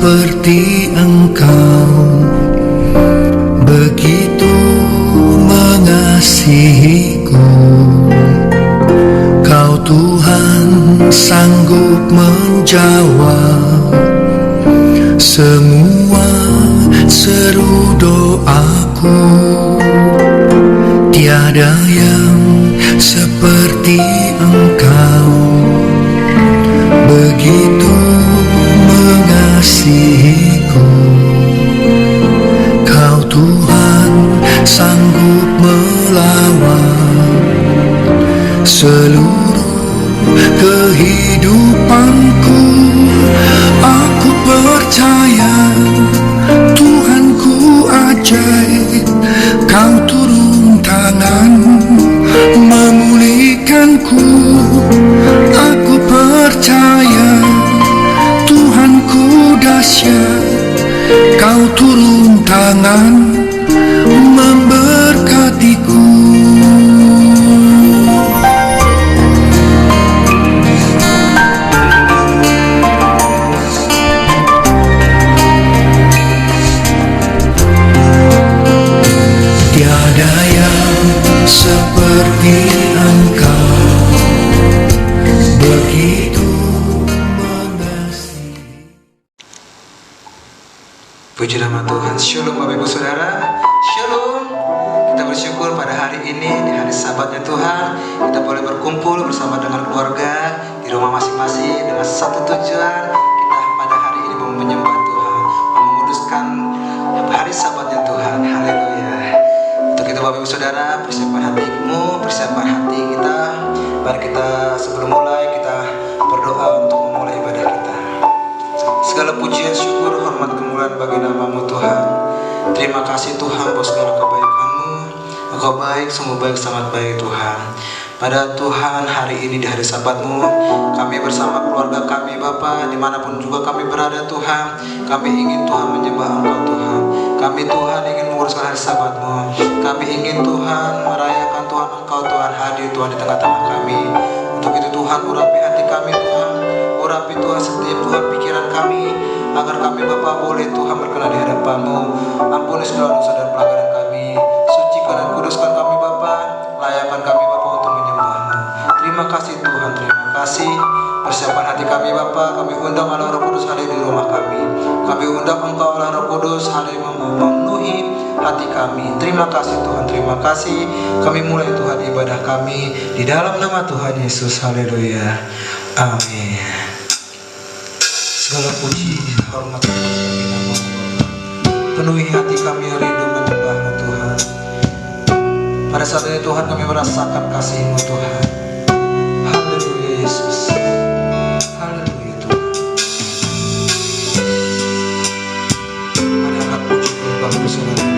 seperti Engkau, begitu mengasihiku. Kau Tuhan sanggup menjawab semua seru doaku. Tiada yang seperti Engkau, begitu mengasihiku. Kau Tuhan sanggup melawan seluruh kehidupanku. Aku percaya Tuhanku ajaib, Kau turun tangan memulihkanku. Aku percaya Tuhanku dahsyat, Kau turun tangan memberkatiku. Tiada yang seperti Engkau, begitu mengasihi. Puji nama Tuhan. Shalom Bapak Ibu Saudara. Shalom. Kita bersyukur pada hari ini, di hari Sabatnya Tuhan, kita boleh berkumpul bersama dengan keluarga di rumah masing-masing dengan satu tujuan. Kita pada hari ini mau menyembah Tuhan, mau menguduskan hari Sabatnya Tuhan. Haleluya. Untuk itu Bapak Ibu Saudara, persiapkan hatimu, persiapkan hati kita. Mari kita sebelum mulai kita berdoa untuk memulai ibadah kita. Segala pujian, syukur, hormat, kemuliaan bagi nama-Mu Tuhan. Terima kasih Tuhan buat segala kebaikan-Mu. Engkau baik, sungguh baik, sangat baik Tuhan. Pada Tuhan hari ini di hari Sabat-Mu, kami bersama keluarga kami Bapa, dimanapun juga kami berada Tuhan, kami ingin Tuhan menyembah Engkau Tuhan. Kami Tuhan ingin menguruskan hari Sabat-Mu. Kami ingin Tuhan merayakan Tuhan Engkau Tuhan hadir Tuhan di tengah-tengah kami. Untuk itu Tuhan urapi hati kami Tuhan, urapi Tuhan setiap Tuhan pikiran kami, agar kami Bapa boleh Tuhan berkenan di hadapan-Mu. Ampuni segala dosa dan pelanggaran kami, sucikan dan kuduskan kami Bapa, layakan kami Bapa untuk menyembah-Mu. Terima kasih Tuhan, terima kasih. Persiapan hati kami Bapa, kami undang Allah Roh Kudus hadir di rumah kami. Kami undang Engkau Allah Roh Kudus hadir memenuhi hati kami. Terima kasih Tuhan, terima kasih. Kami mulai Tuhan ibadah kami di dalam nama Tuhan Yesus. Haleluya. Amin. Segala puji, hormat, bagi nama-Mu. Penuhi hati kami yang rindu menyembah-Mu Tuhan. Pada saat ini Tuhan kami merasakan kasih-Mu Tuhan. Haleluya Yesus. Haleluya Tuhan. Mari angkat puji Bapak Ibu Saudara.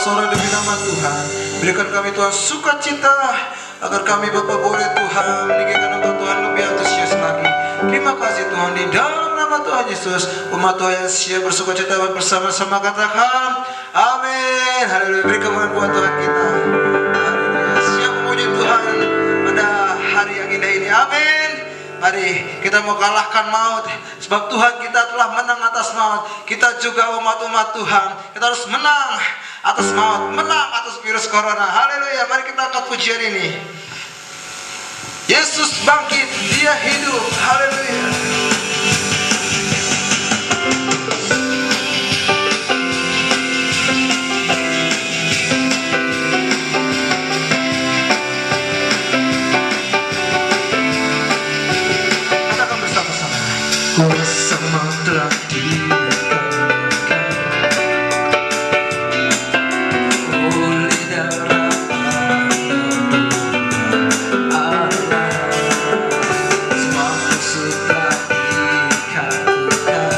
sorak demi nama Tuhan. Berikan kami Tuhan sukacita, agar kami Bapa boleh Tuhan meninggikan Engkau Tuhan lebih antusias lagi. Terima kasih Tuhan, di dalam nama Tuhan Yesus, umat Tuhan yang siap bersukacita bersama-sama katakan amin. Haleluya. Beri kemuliaan buat Tuhan kita. Haleluya. Siap memuji Tuhan pada hari yang indah ini. Amin. Mari kita mau kalahkan maut, sebab Tuhan kita telah menang atas maut. Kita juga umat-umat Tuhan, kita harus menang atas maut, menang atas virus corona. Haleluya. Mari kita angkat pujian ini. Yesus bangkit, Dia hidup. Haleluya. Katakan bersama-sama. Kuasa maut telah dikalahkan oleh darah Allah. Semua musuh telah dikalahkan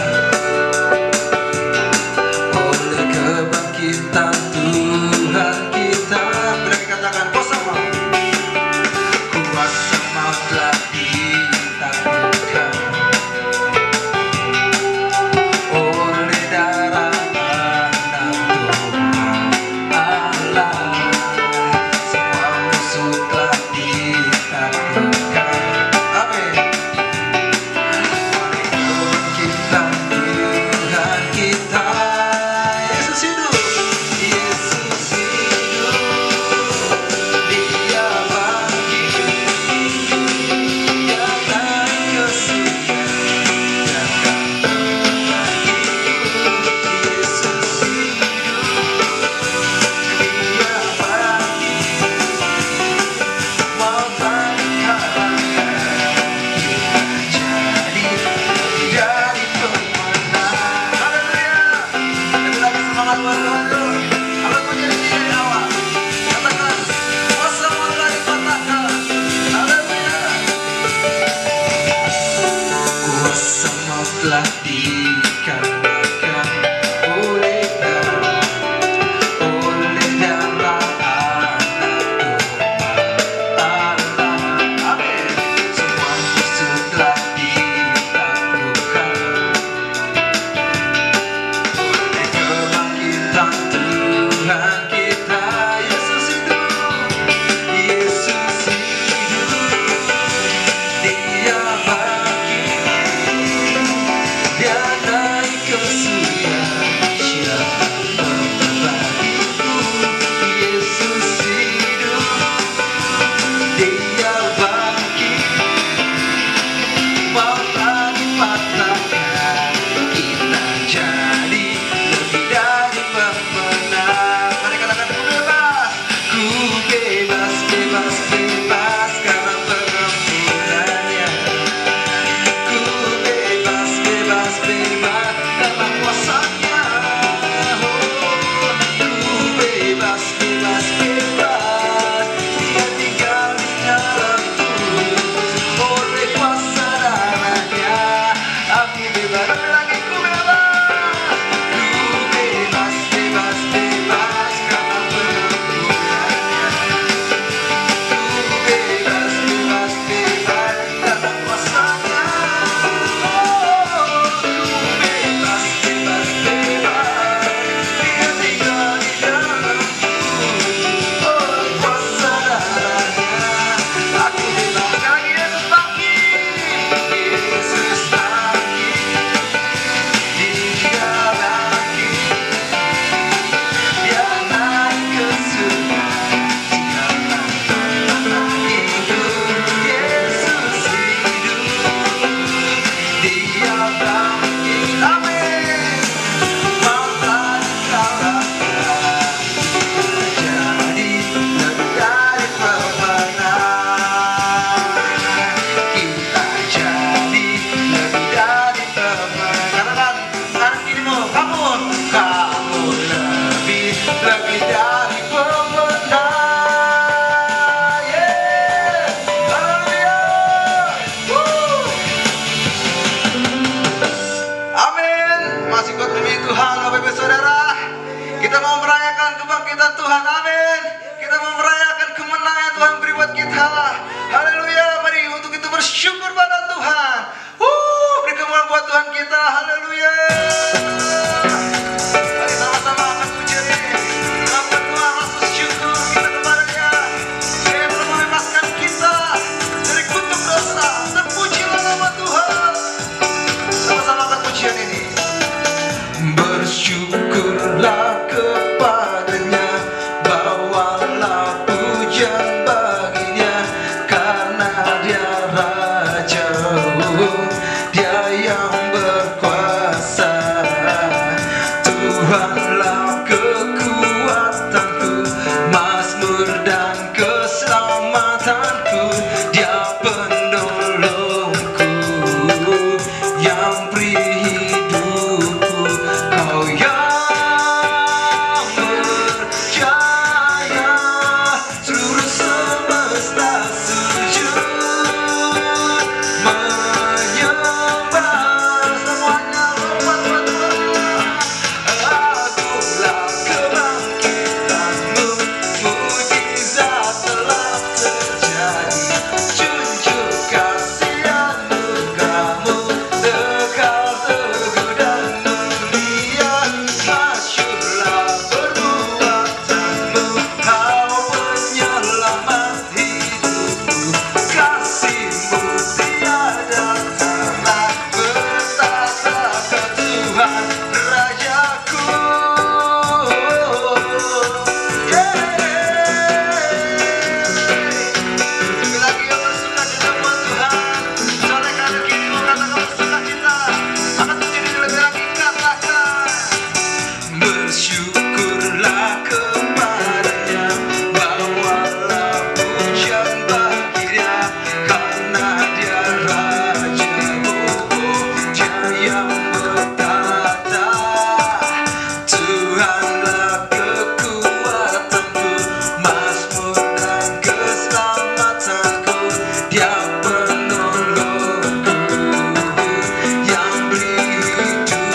oleh kebangkitan Tuhan kita. Berarti katakan kuasa maut. Kuasa maut telah ditaklukkan oleh darah anak Tuhan Allah. Semua musuh telah ditaklukkan. Amin. Oleh kebangkitan Tuhan kita. Yesus hidup. Yesus hidup. Dia bangkit. Dia naik ke surga. Dia akan kembali. Yesus hidup. Dia bangkit. Maut tak dikalahkan. Kita jadi pemenang. Haleluya. Lebih lagi semangat buat Tuhan dulu. Apa menjadi dari awal? Katakan kuasa maut telah dipatahkan. Haleluya. Kuasa maut telah dikalahkan oleh darah anak Tuhan Allah. Amin. Semua musuh telah ditaklukkan oleh kebangkitan Tuhan kita. Yesus hidup. Yesus hidup. Dia bangkit. Dia naik ke surga. Siapa pembebagiku? Yesus hidup. Dia bangkit. Maut telah dipatahkan. Kita jadi lebih dari pemenang. Mari katakan ku bebas. Ku bebas, bebas, bebas karena pengampunannya. Ku bebas, bebas, bebas karena kuasanya. Ku bebas, bebas, bebas. Dia tinggal di dalamku. Oleh kuasa darahnya aku bebas. Sekali lagi ku bebas. Ku bebas, bebas, bebas karena pengampunannya. Ku bebas, bebas, bebas karena kuasanya. Ku bebas, bebas, bebas. Dia tinggal di dalamku. kebangkitan Tuhan. Amin. Kita mau merayakan kemenangan yang Tuhan beri buat kita. Haleluya. Mari untuk itu bersyukur pada Tuhan. Beri kemuliaan buat Tuhan kita. Haleluya. Mari sama-sama angkat pujian ini. Kenapa Tuhan rasa syukur kita kepadanya. Dia telah membebaskan kita dari kutuk dosa. Terpujilah nama Tuhan. Sama-sama angkat pujian ini. Bersyukurlah kepadanya, bawalah pujian baginya, karena dia Raja, dia yang berkuasa. Tuhanlah kekuatanku, mazmur dan keselamatanku, dia penolongku yang beri hidupku. Kau yang berjaya, seluruh semesta sujud menyembah. Semuanya lompat buat Tuhan. Akulah kebangkitanmu, mujizat telah terjadi. Junjung kasih anugerahmu, kekal teguh dan mulia. Masyurlah perbuatanmu, kau penyelamat hidupku. Kasihmu tiada tara, bertata kau Tuhan Rajaku. Sekali lagi yang bersuka cita buat Tuhan. Soalnya kalau kini mau katakan bersuka cita, akan terjadi lebih lagi katakan. Bersyukurlah kepadanya, bawalah pujian baginya, karena dia Raja, dia yang bertata. Tuhanlah kekuatanku, mazmur dan keselamatanku, dia penolongku yang beri hidupku.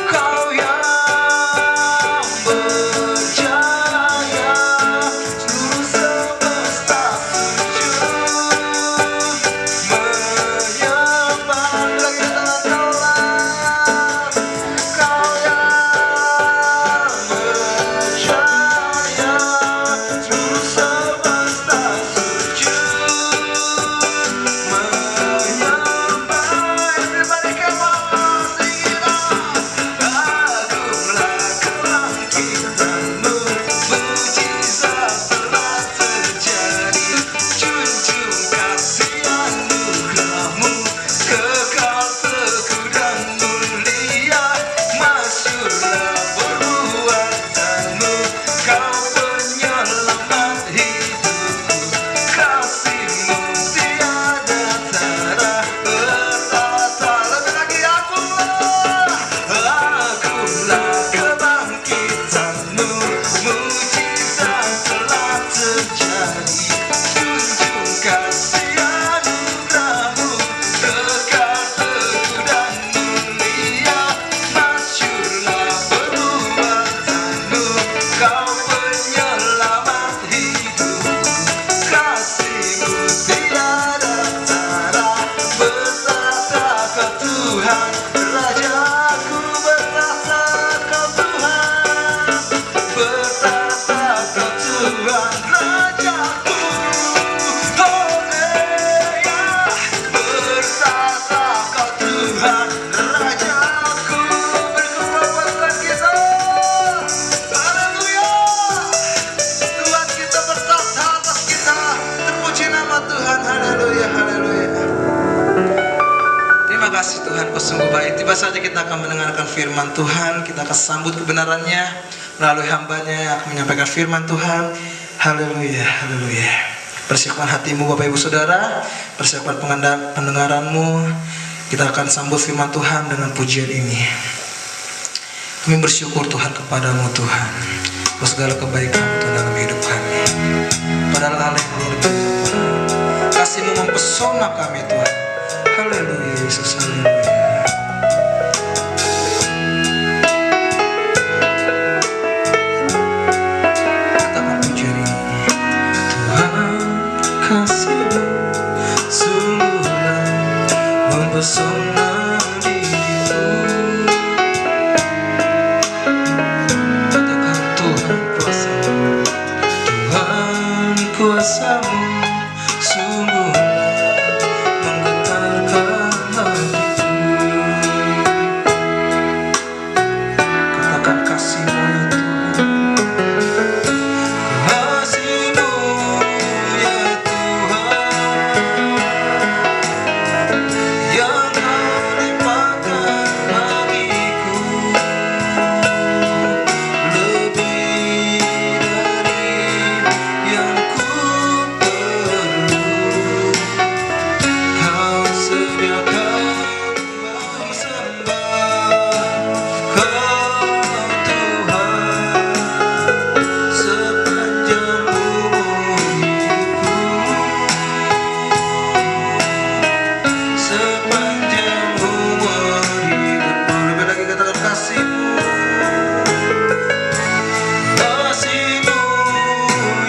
Kau yang berjaya, seluruh semesta sujud menyembah. Lagi tangan kau lah. Kau yang berjaya, seluruh semesta sujud menyembah. Everybody come on, sing it out. Agunglah kebangkitanmu, mujizat telah terjadi. Junjung kasih anugerahmu, kekal teguh dan mulia. Masyurlah perbuatanmu, kau penyelamat hidupku. Kasihmu tiada tara, bertata. Lebih lagi agunglah kebangkitanmu, mujizat telah terjadi. Junjung kasih anugerahmu, kekal teguh dan mulia. Masyurlah perbuatanmu, kau penyelamat hidupku. Kasihmu tiada tara, bertata kau Tuhan Rajaku. Bertata kau Tuhan, bertata kau Tuhan Rajaku. Haleluya, bertata kau Tuhan Rajaku. Berkemuliaan buat kita. Haleluya, Tuhan kita bertata atas kita. Terpuji nama Tuhan. Haleluya, haleluya. Terima kasih Tuhan, Kau sungguh baik. Tiba saja kita akan mendengarkan firman Tuhan. Kita akan sambut kebenarannya melalui hambanya yang akan menyampaikan firman Tuhan. Haleluya, haleluya. Persiapkan hatimu Bapak Ibu Saudara, persiapkan pendengaranmu. Kita akan sambut firman Tuhan dengan pujian ini. Kami bersyukur Tuhan kepadamu Tuhan, atas segala kebaikan Tuhan dalam hidup kami. Padahal hal yang luar biasa, kasih-Mu mempesona kami Tuhan. Haleluya Yesus, haleluya. pesona dirimu. Katakan Tuhan kuasamu, Tuhan kuasamu sungguhlah menggetarkan hatiku. Katakan kasih-Mu ya Tuhan, kasih-Mu ya Tuhan, yang Kau limpahkan bagiku lebih dari yang ku perlu. Kau sediakan bagi sembah Kau Tuhan sepanjang umur hidupku, sepanjang umur hidupku. Lebih lagi katakan kasih-Mu, kasih-Mu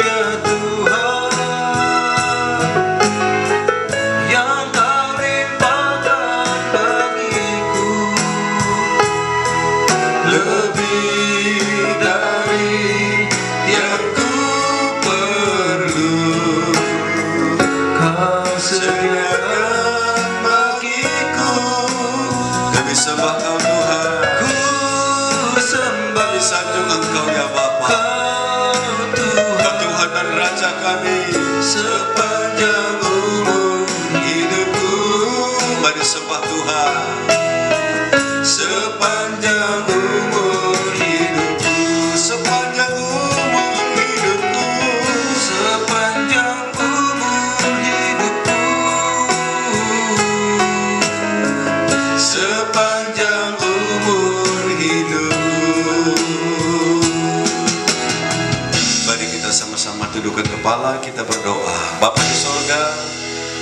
ya Tuhan, yang Kau limpahkan bagiku lebih dari yang ku perlu. Kau sediakan bagiku. Kami sembah Kau Tuhan, Ku sembah kami sanjung Engkau ya Bapa. Kau Kau Tuhan Tuhan dan Raja kami sepanjang umur hidupku. Mari sembah Tuhan sepanjang umur hidupku, sepanjang umur hidupku. sepanjang umur hidupku, sepanjang umur hidupku. Mari kita sama-sama tundukkan kepala, kita berdoa. Bapa di sorga,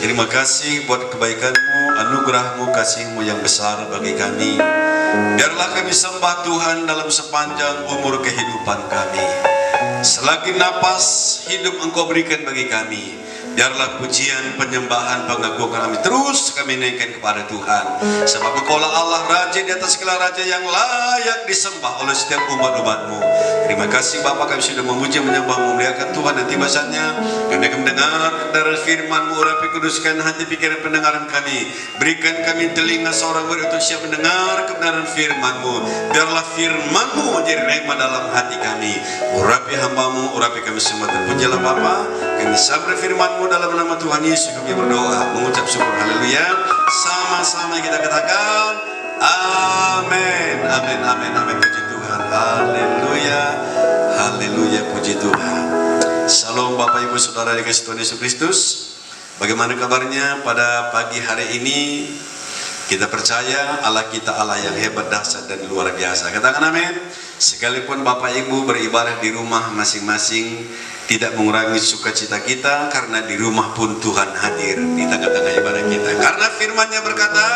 terima kasih buat kebaikan-Mu, anugerah-Mu, kasih-Mu yang besar bagi kami. Biarlah kami sembah Tuhan dalam sepanjang umur kehidupan kami. Selagi napas hidup Engkau berikan bagi kami, biarlah pujian, penyembahan, pengagungan kami terus kami naikkan kepada Tuhan. Sebab Engkaulah Allah, Raja di atas segala raja, yang layak disembah oleh setiap umat-umat-Mu. Terima kasih Bapa, kami sudah memuji, menyembah, memuliakan Tuhan. Dan tiba saatnya kami akan mendengar dari firman-Mu. Urapi kuduskan hati pikiran pendengaran kami. Berikan kami telinga seorang murid untuk siap mendengar kebenaran firman-Mu. Biarlah firman-Mu menjadi rema dalam hati kami. Urapi hamba-Mu, urapi kami semua. Terpujilah Bapa, kami sambut firman-Mu dalam nama Tuhan Yesus kami berdoa, mengucap syukur. Haleluya. Sama-sama kita katakan amin, amin, amin, amin. Puji Tuhan. Haleluya, haleluya, puji Tuhan. Shalom Bapak Ibu Saudara dikasih Tuhan Yesus Kristus. Bagaimana kabarnya pada pagi hari ini? Kita percaya Allah kita Allah yang hebat, dahsyat dan luar biasa. Katakan amin. Sekalipun Bapak Ibu beribadah di rumah masing-masing, tidak mengurangi sukacita kita, karena di rumah pun Tuhan hadir di tengah-tengah ibadah kita. Karena firman-Nya berkata,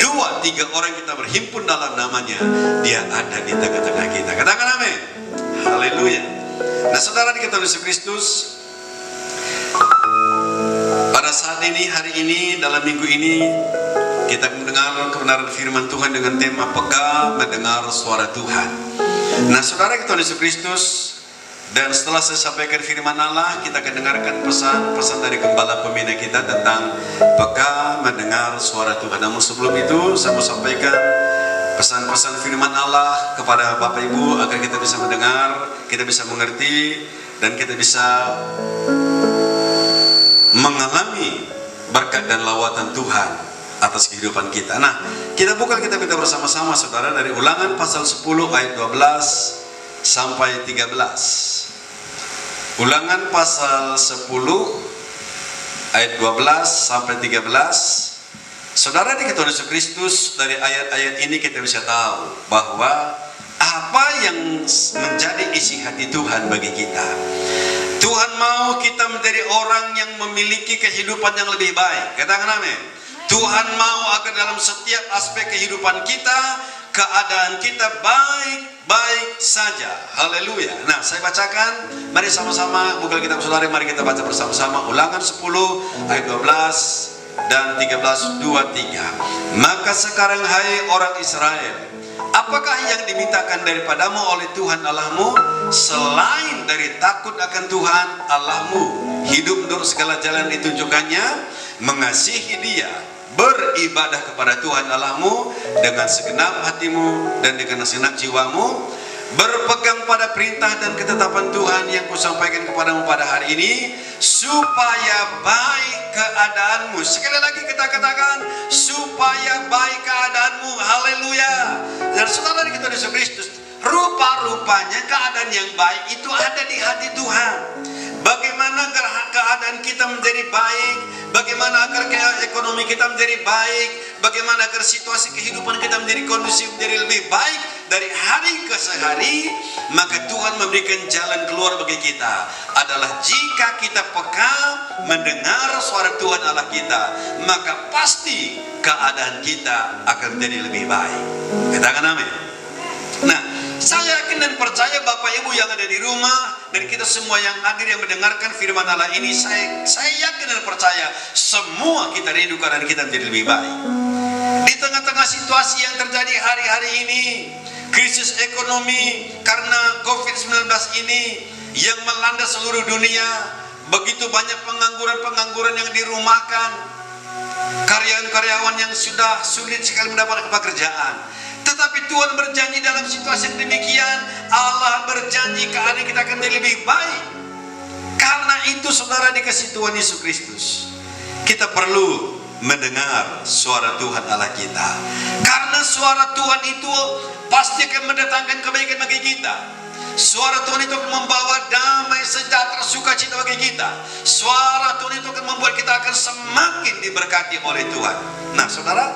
2-3 orang kita berhimpun dalam nama-Nya, Dia ada di tengah-tengah kita. Katakan amin. Haleluya. Nah saudara dikatakan Yesus Kristus, pada saat ini, hari ini, dalam minggu ini, kita mendengar kebenaran firman Tuhan dengan tema peka mendengar suara Tuhan. Nah saudara kita Yesus Kristus, dan setelah saya sampaikan firman Allah, kita akan dengarkan pesan-pesan dari gembala pembina kita tentang peka mendengar suara Tuhan. Namun sebelum itu, saya mau sampaikan pesan-pesan firman Allah kepada Bapak Ibu, agar kita bisa mendengar, kita bisa mengerti, dan kita bisa mengalami berkat dan lawatan Tuhan atas kehidupan kita. Nah, kita buka kitab kita bersama-sama saudara, dari Ulangan pasal 10 ayat 12 sampai 13. Ulangan pasal 10 ayat 12 sampai 13. Saudara di Tuhan Yesus Kristus, dari ayat-ayat ini kita bisa tahu bahwa apa yang menjadi isi hati Tuhan bagi kita. Tuhan mau kita menjadi orang yang memiliki kehidupan yang lebih baik. Katakan amin. Tuhan mau agar dalam setiap aspek kehidupan kita, keadaan kita baik-baik saja. Haleluya. Nah, saya bacakan. Mari sama-sama buka kitab saudara, mari kita baca bersama-sama. Ulangan 10 ayat 12 dan 13:23. Maka sekarang hai orang Israel, apakah yang dimintakan daripadamu oleh Tuhan Allahmu selain dari takut akan Tuhan Allahmu, hidup menurut segala jalan ditunjukkannya, mengasihi Dia, beribadah kepada Tuhan Allahmu dengan segenap hatimu dan dengan segenap jiwamu, berpegang pada perintah dan ketetapan Tuhan yang kusampaikan kepadamu pada hari ini, supaya baik keadaanmu. Sekali lagi kita katakan, supaya baik keadaanmu. Haleluya. Dan saudara kita Yesus Kristus, rupa-rupanya keadaan yang baik itu ada di hati Tuhan. Bagaimana agar keadaan kita menjadi baik, bagaimana agar ekonomi kita menjadi baik, bagaimana agar situasi kehidupan kita menjadi kondusif, menjadi lebih baik dari hari ke hari, maka Tuhan memberikan jalan keluar bagi kita adalah jika kita peka mendengar suara Tuhan Allah kita, maka pasti keadaan kita akan menjadi lebih baik. Katakan amin. Nah, saya yakin dan percaya Bapak Ibu yang ada di rumah dan kita semua yang hadir yang mendengarkan firman Allah ini, saya yakin dan percaya semua kita rindu keadaan kita menjadi lebih baik. Di tengah-tengah situasi yang terjadi hari-hari ini, krisis ekonomi karena COVID-19 ini yang melanda seluruh dunia, begitu banyak pengangguran-pengangguran yang dirumahkan, karyawan-karyawan yang sudah sulit sekali mendapatkan pekerjaan. Tetapi Tuhan berjanji dalam situasi yang demikian, Allah berjanji keadaan kita akan menjadi lebih baik. Karena itu saudara dikasih Tuhan Yesus Kristus, kita perlu mendengar suara Tuhan Allah kita. Karena suara Tuhan itu pasti akan mendatangkan kebaikan bagi kita. Suara Tuhan itu akan membawa damai, sejahtera, sukacita bagi kita. Suara Tuhan itu akan membuat kita akan semakin diberkati oleh Tuhan. Nah saudara,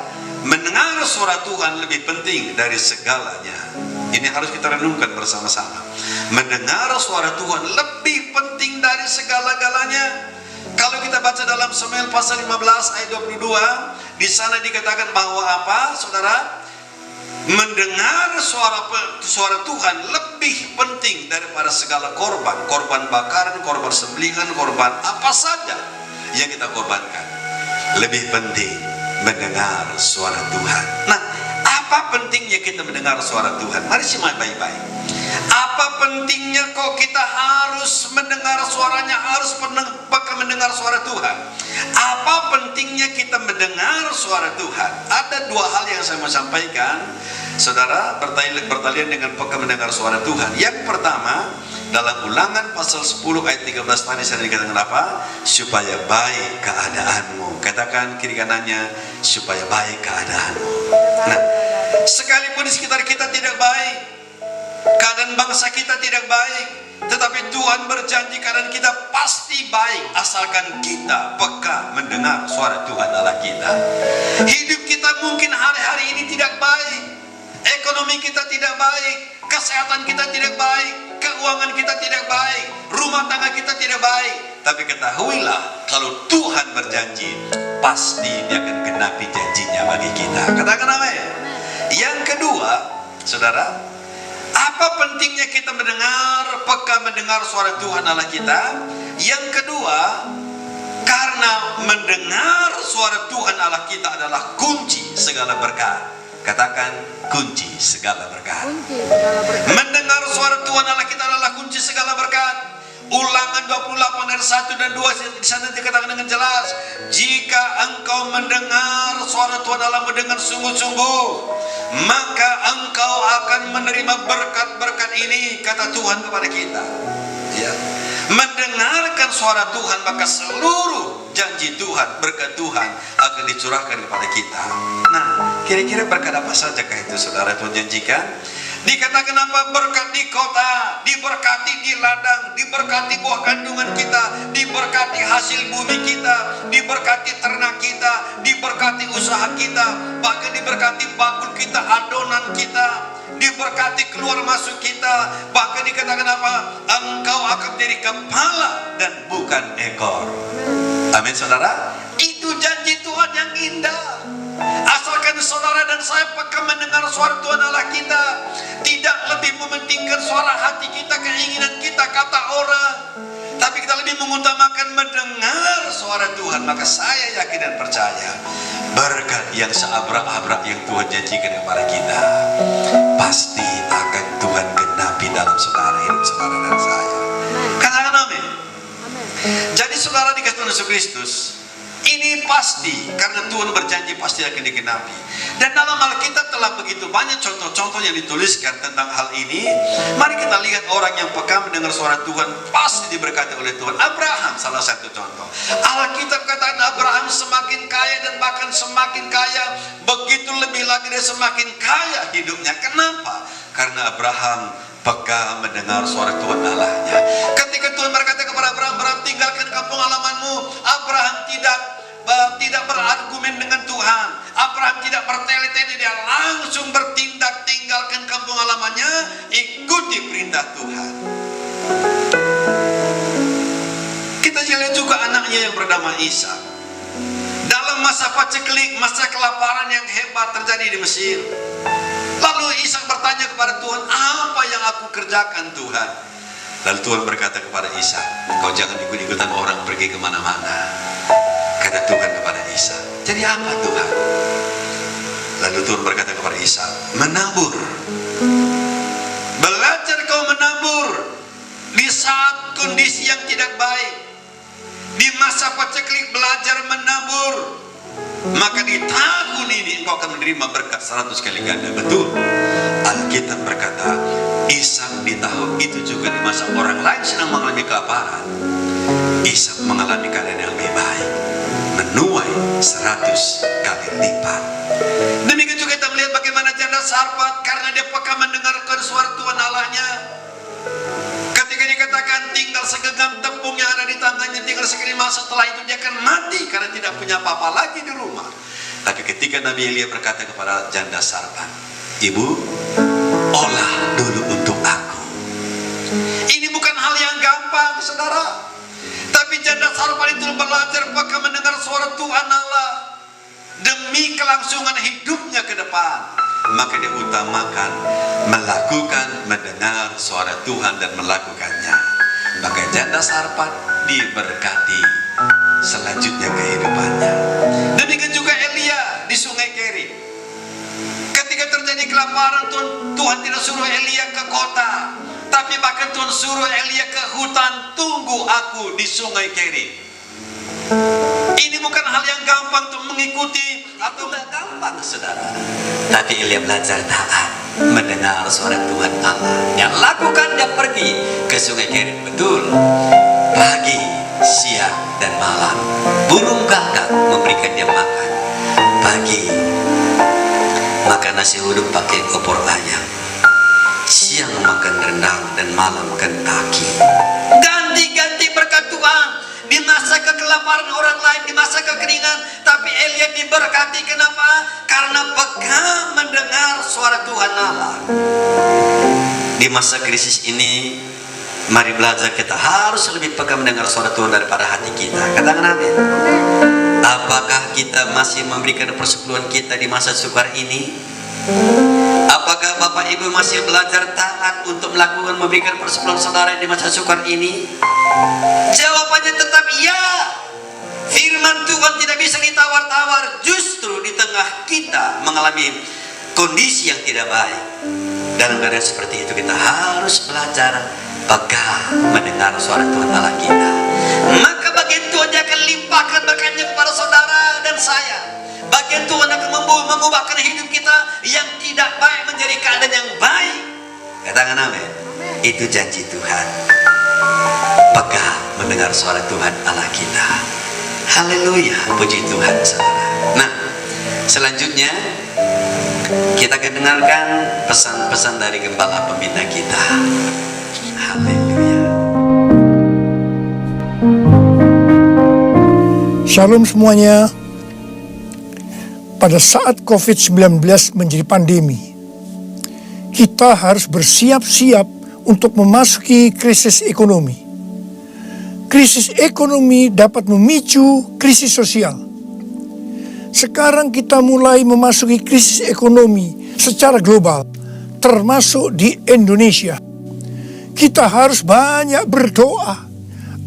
mendengar suara Tuhan lebih penting dari segalanya. Ini harus kita renungkan bersama-sama. Mendengar suara Tuhan lebih penting dari segala-galanya. Kalau kita baca dalam Samuel pasal 15 ayat 22, di sana dikatakan bahwa apa, saudara? Mendengar suara Tuhan lebih penting daripada segala korban, korban bakaran, korban sembelihan, korban apa saja yang kita korbankan. Lebih penting mendengar suara Tuhan. Nah, apa pentingnya kita mendengar suara Tuhan? Mari simak baik-baik. Apa pentingnya kok kita harus mendengar suaranya, harus peka mendengar suara Tuhan? Apa pentingnya kita mendengar suara Tuhan? Ada dua hal yang saya mau sampaikan, saudara, bertalian dengan peka mendengar suara Tuhan. Yang pertama, dalam Ulangan pasal 10 ayat 13 tadi saya dikatakan apa? Supaya baik keadaanmu. Katakan kiri kanannya, supaya baik keadaanmu. Nah, sekalipun di sekitar kita tidak baik, keadaan bangsa kita tidak baik, tetapi Tuhan berjanji keadaan kita pasti baik asalkan kita peka mendengar suara Tuhan Allah kita. Hidup kita mungkin hari-hari ini tidak baik, ekonomi kita tidak baik, kesehatan kita tidak baik, keuangan kita tidak baik, rumah tangga kita tidak baik. Tapi ketahuilah, kalau Tuhan berjanji, pasti Dia akan genapi janjinya bagi kita. Katakan amin. Yang kedua, saudara, apa pentingnya kita peka mendengar suara Tuhan Allah kita? Yang kedua, karena mendengar suara Tuhan Allah kita adalah kunci segala berkat. Katakan kunci segala berkat. Mendengar suara Tuhan Allah kita adalah kunci segala berkat. Ulangan 28 ayat 1 dan 2 di sana dikatakan dengan jelas, jika engkau mendengar suara Tuhan Allah dengan sungguh-sungguh, maka engkau akan menerima berkat-berkat ini, kata Tuhan kepada kita. Ya. Mendengarkan suara Tuhan, maka seluruh janji Tuhan, berkat Tuhan akan dicurahkan kepada kita. Nah, kira-kira berkat apa sajakah itu saudara Tuhan janjikan? Dikatakan apa? Berkat di kota, diberkati di ladang, diberkati buah kandungan kita, diberkati hasil bumi kita, diberkati ternak kita, diberkati usaha kita, bahkan diberkati bakul kita, adonan kita, diberkati keluar masuk kita. Bahkan dikatakan apa? Engkau akan menjadi kepala dan bukan ekor. Amin saudara. Itu janji Tuhan yang indah. Asalkan saudara dan saya peka mendengar suara Tuhan Allah kita, tidak lebih mementingkan suara hati kita, keinginan kita, kata orang, tapi kita lebih mengutamakan mendengar suara Tuhan, maka saya yakin dan percaya berkat yang seabrak-abrak yang Tuhan janjikan kepada kita pasti akan Tuhan genapi dalam saudara, hidup saudara dan saya. Katakan amin. Jadi saudara dikasih Tuhan Yesus Kristus, ini pasti karena Tuhan berjanji pasti akan digenapi. Dan dalam Alkitab telah begitu banyak contoh-contoh yang dituliskan tentang hal ini. Mari kita lihat orang yang peka mendengar suara Tuhan pasti diberkati oleh Tuhan. Abraham salah satu contoh. Alkitab katakan Abraham semakin kaya dan bahkan semakin kaya, begitu lebih lagi dia semakin kaya hidupnya. Kenapa? Karena Abraham peka mendengar suara Tuhan Allahnya. Ketika Tuhan berkata kepada Abraham, Abraham tinggalkan kampung halamanmu, Abraham tidak berargumen dengan Tuhan. Abraham tidak bertele-tele, dia langsung bertindak, tinggalkan kampung halamannya, ikuti perintah Tuhan. Kita lihat juga anaknya yang bernama Ishak. Dalam masa paceklik, masa kelaparan yang hebat terjadi di Mesir, lalu Ishak bertanya kepada Tuhan, apa yang aku kerjakan Tuhan? Lalu Tuhan berkata kepada Ishak, kau jangan ikut-ikutan orang pergi kemana-mana. Kata Tuhan kepada Ishak, jadi apa Tuhan? Lalu Tuhan berkata kepada Ishak, menabur. Belajar kau menabur di saat kondisi yang tidak baik. Di masa paceklik belajar menabur, maka di tahun ini engkau akan menerima berkat 100 kali ganda. Betul. Alkitab berkata, Ishak di tahun itu juga di masa orang lain sedang mengalami kelaparan, Ishak mengalami keadaan yang lebih baik, menuai 100 kali lipat. Demikian juga kita melihat bagaimana janda Sarfat, karena dia peka mendengarkan suara Tuhan Allahnya. Ketika dikatakan tinggal segenggam tepung yang ada di tangannya, tinggal sekelima, setelah itu dia akan mati karena tidak punya apa-apa lagi di rumah. Tapi ketika Nabi Elia berkata kepada janda Sarfat, ibu, olah dulu untuk aku. Ini bukan hal yang gampang, saudara. Tapi janda Sarfat itu belajar peka mendengar suara Tuhan Allah demi kelangsungan hidupnya ke depan. Maka dia utamakan melakukan, mendengar suara Tuhan dan melakukannya. Maka janda Sarfat diberkati selanjutnya kehidupannya. Demikian juga Elia di Sungai Kerit. Ketika terjadi kelaparan, Tuhan tidak suruh Elia ke kota, tapi bahkan Tuhan suruh Elia ke hutan, tunggu aku di Sungai Kerit. Ini bukan hal yang gampang untuk mengikuti, atau tidak gampang, saudara. Tapi Elia belajar taat, mendengar suara Tuhan Allah. Yang lakukan, dia pergi ke Sungai Kerit. Betul. Pagi, siang, dan malam burung gagak memberikan dia makan. Pagi makan nasi uduk pakai opor ayam, siang makan rendang, dan malam kentaki. Ganti-ganti berkat Tuhan. Di masa kekelaparan orang lain, di masa kekeringan, tapi Elia diberkati. Kenapa? Karena peka mendengar suara Tuhan Allah. Di masa krisis ini, mari belajar, kita harus lebih peka mendengar suara Tuhan daripada hati kita. Katakan amin. Apakah kita masih memberikan persepuluhan kita di masa sukar ini? Apakah Bapak Ibu masih belajar taat untuk melakukan memberikan persepuluhan saudara di masa sukar ini? Jawabannya tetap ya. Firman Tuhan tidak bisa ditawar-tawar. Justru di tengah kita mengalami kondisi yang tidak baik, dalam keadaan seperti itu kita harus belajar peka mendengar suara Tuhan Allah kita. Maka bagian Tuhan akan limpahkan berkatnya kepada saudara dan saya. Bagian Tuhan akan mengubahkan hidup kita yang tidak baik menjadi keadaan yang baik. Katakan amin. Itu janji Tuhan. Peka mendengar suara Tuhan Allah kita. Haleluya, puji Tuhan, saudara. Nah, selanjutnya kita akan dengarkan pesan-pesan dari gembala pembina kita. Haleluya. Shalom semuanya. Pada saat COVID-19 menjadi pandemi, kita harus bersiap-siap untuk memasuki krisis ekonomi. Krisis ekonomi dapat memicu krisis sosial. Sekarang kita mulai memasuki krisis ekonomi secara global, termasuk di Indonesia. Kita harus banyak berdoa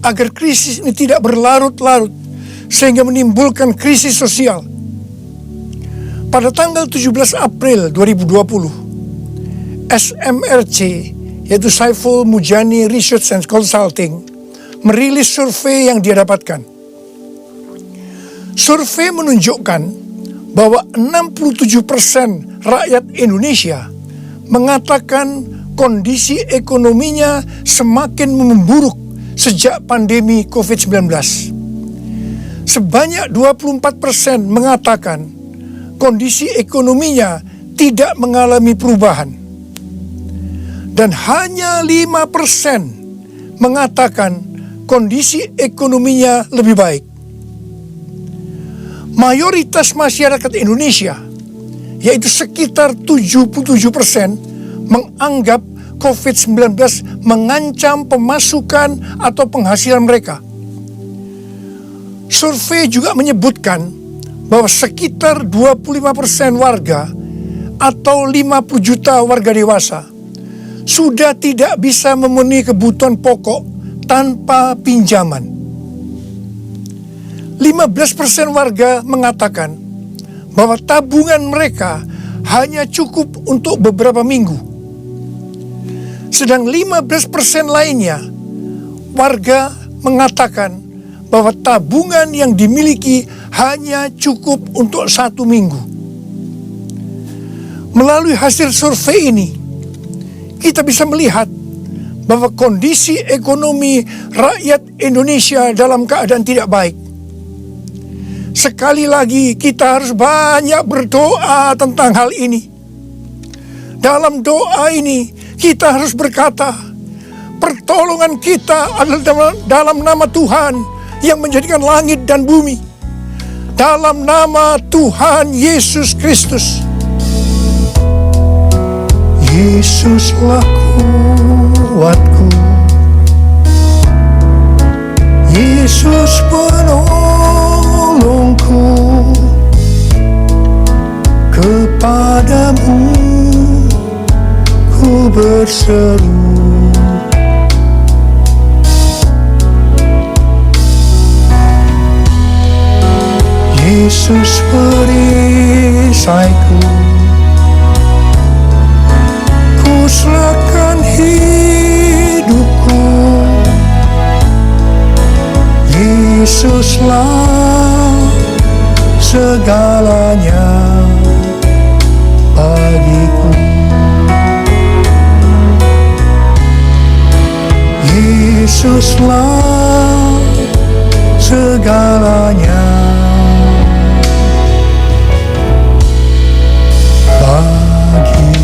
agar krisis ini tidak berlarut-larut sehingga menimbulkan krisis sosial. Pada tanggal 17 April 2020, SMRC, yaitu Saiful Mujani Research and Consulting, merilis survei yang dia dapatkan. Survei menunjukkan bahwa 67% rakyat Indonesia mengatakan kondisi ekonominya semakin memburuk sejak pandemi COVID-19. Sebanyak 24% mengatakan kondisi ekonominya tidak mengalami perubahan. Dan hanya 5% mengatakan kondisi ekonominya lebih baik. Mayoritas masyarakat Indonesia, yaitu sekitar 77%, menganggap COVID-19 mengancam pemasukan atau penghasilan mereka. Survei juga menyebutkan bahwa sekitar 25% warga atau 50 juta warga dewasa sudah tidak bisa memenuhi kebutuhan pokok tanpa pinjaman. 15% warga mengatakan bahwa tabungan mereka hanya cukup untuk beberapa minggu. Sedang 15% lainnya warga mengatakan bahwa tabungan yang dimiliki hanya cukup untuk 1 minggu. Melalui hasil survei ini, kita bisa melihat bahwa kondisi ekonomi rakyat Indonesia dalam keadaan tidak baik. Sekali lagi kita harus banyak berdoa tentang hal ini. Dalam doa ini kita harus berkata, pertolongan kita adalah dalam nama Tuhan yang menjadikan langit dan bumi. Dalam nama Tuhan Yesus Kristus. Yesuslah kuatku, Yesus penolongku, kepadamu ku berseru. Yesus perisaiku, ku serahkan hidupku. Yesuslah segalanya bagiku. Yesuslah segalanya bagiku.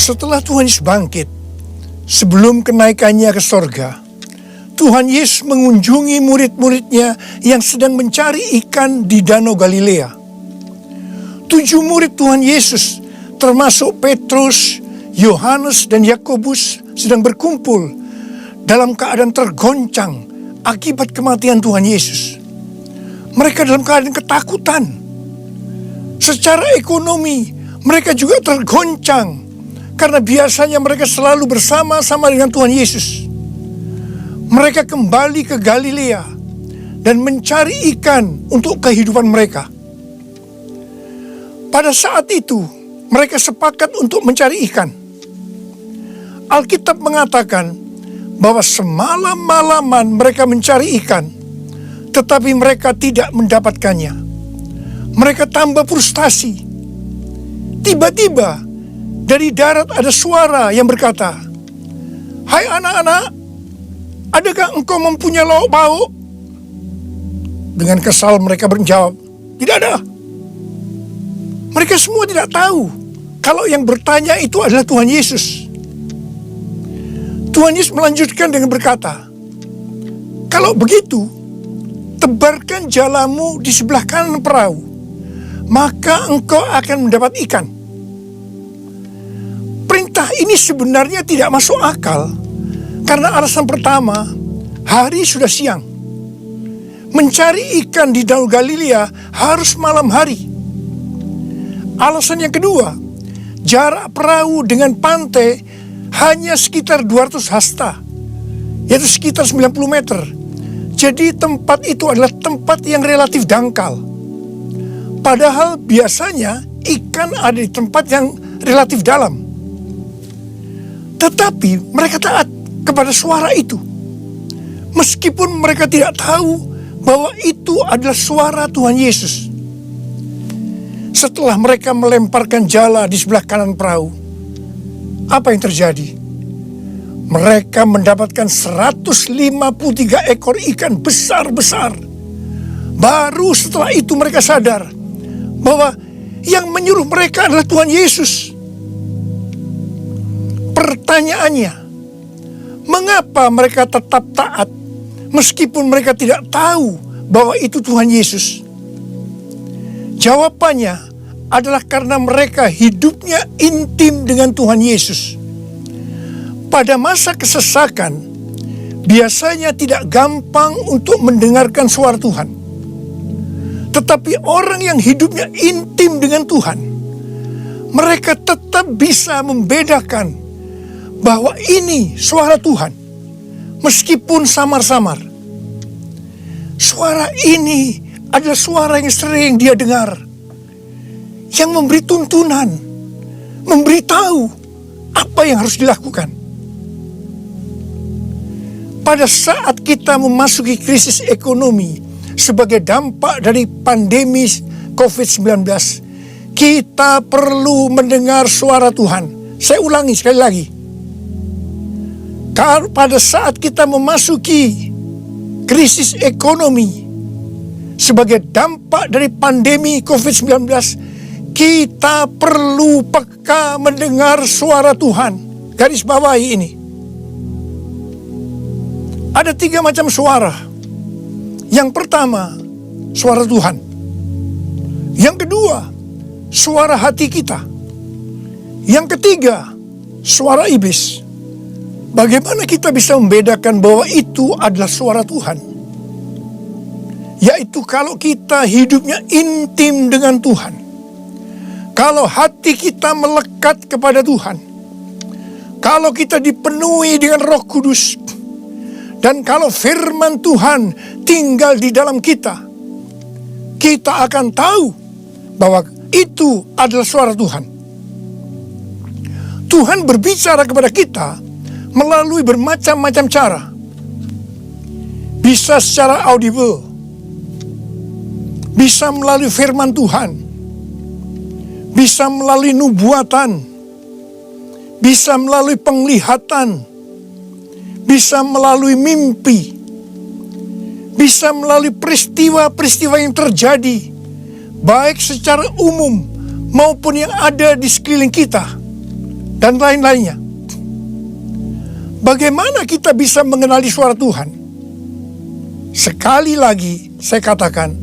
Setelah Tuhan Yesus bangkit, sebelum kenaikannya ke sorga, Tuhan Yesus mengunjungi murid-muridnya yang sedang mencari ikan di Danau Galilea. 7 murid Tuhan Yesus, termasuk Petrus, Yohanes, dan Yakobus, sedang berkumpul dalam keadaan tergoncang akibat kematian Tuhan Yesus. Mereka dalam keadaan ketakutan. Secara ekonomi, mereka juga tergoncang karena biasanya mereka selalu bersama-sama dengan Tuhan Yesus. Mereka kembali ke Galilea dan mencari ikan untuk kehidupan mereka. Pada saat itu, mereka sepakat untuk mencari ikan. Alkitab mengatakan bahwa semalam-malaman mereka mencari ikan, tetapi mereka tidak mendapatkannya. Mereka tambah frustasi. Tiba-tiba dari darat ada suara yang berkata, "Hai anak-anak, adakah engkau mempunyai lauk pauk?" Dengan kesal mereka menjawab, "Tidak ada." Mereka semua tidak tahu kalau yang bertanya itu adalah Tuhan Yesus. Tuhan Yesus melanjutkan dengan berkata, "Kalau begitu, tebarkan jalamu di sebelah kanan perahu, maka engkau akan mendapat ikan." Perintah ini sebenarnya tidak masuk akal, karena alasan pertama, hari sudah siang. Mencari ikan di Danau Galilea harus malam hari. Alasan yang kedua, jarak perahu dengan pantai hanya sekitar 200 hasta, yaitu sekitar 90 meter. Jadi tempat itu adalah tempat yang relatif dangkal. Padahal biasanya ikan ada di tempat yang relatif dalam. Tetapi mereka taat kepada suara itu. Meskipun mereka tidak tahu bahwa itu adalah suara Tuhan Yesus. Setelah mereka melemparkan jala di sebelah kanan perahu, apa yang terjadi? Mereka mendapatkan 153 ekor ikan besar-besar. Baru setelah itu mereka sadar bahwa yang menyuruh mereka adalah Tuhan Yesus. Pertanyaannya, mengapa mereka tetap taat meskipun mereka tidak tahu bahwa itu Tuhan Yesus? Jawabannya adalah karena mereka hidupnya intim dengan Tuhan Yesus. Pada masa kesesakan, biasanya tidak gampang untuk mendengarkan suara Tuhan. Tetapi orang yang hidupnya intim dengan Tuhan, mereka tetap bisa membedakan bahwa ini suara Tuhan, meskipun samar-samar. Suara ini adalah suara yang sering dia dengar, yang memberi tuntunan, memberitahu apa yang harus dilakukan. Pada saat kita memasuki krisis ekonomi sebagai dampak dari pandemi COVID-19, kita perlu mendengar suara Tuhan. Saya ulangi sekali lagi. Pada saat kita memasuki krisis ekonomi sebagai dampak dari pandemi COVID-19, kita perlu peka mendengar suara Tuhan. Garis bawahi ini. Ada 3 macam suara. Yang pertama, suara Tuhan. Yang kedua, suara hati kita. Yang ketiga, suara iblis. Bagaimana kita bisa membedakan bahwa itu adalah suara Tuhan? Yaitu kalau kita hidupnya intim dengan Tuhan. Kalau hati kita melekat kepada Tuhan. Kalau kita dipenuhi dengan Roh Kudus. Dan kalau firman Tuhan tinggal di dalam kita, kita akan tahu bahwa itu adalah suara Tuhan. Tuhan berbicara kepada kita melalui bermacam-macam cara. Bisa secara audible, bisa melalui firman Tuhan, bisa melalui nubuatan, bisa melalui penglihatan, bisa melalui mimpi, bisa melalui peristiwa-peristiwa yang terjadi, baik secara umum maupun yang ada di sekeliling kita, dan lain-lainnya. Bagaimana kita bisa mengenali suara Tuhan? Sekali lagi saya katakan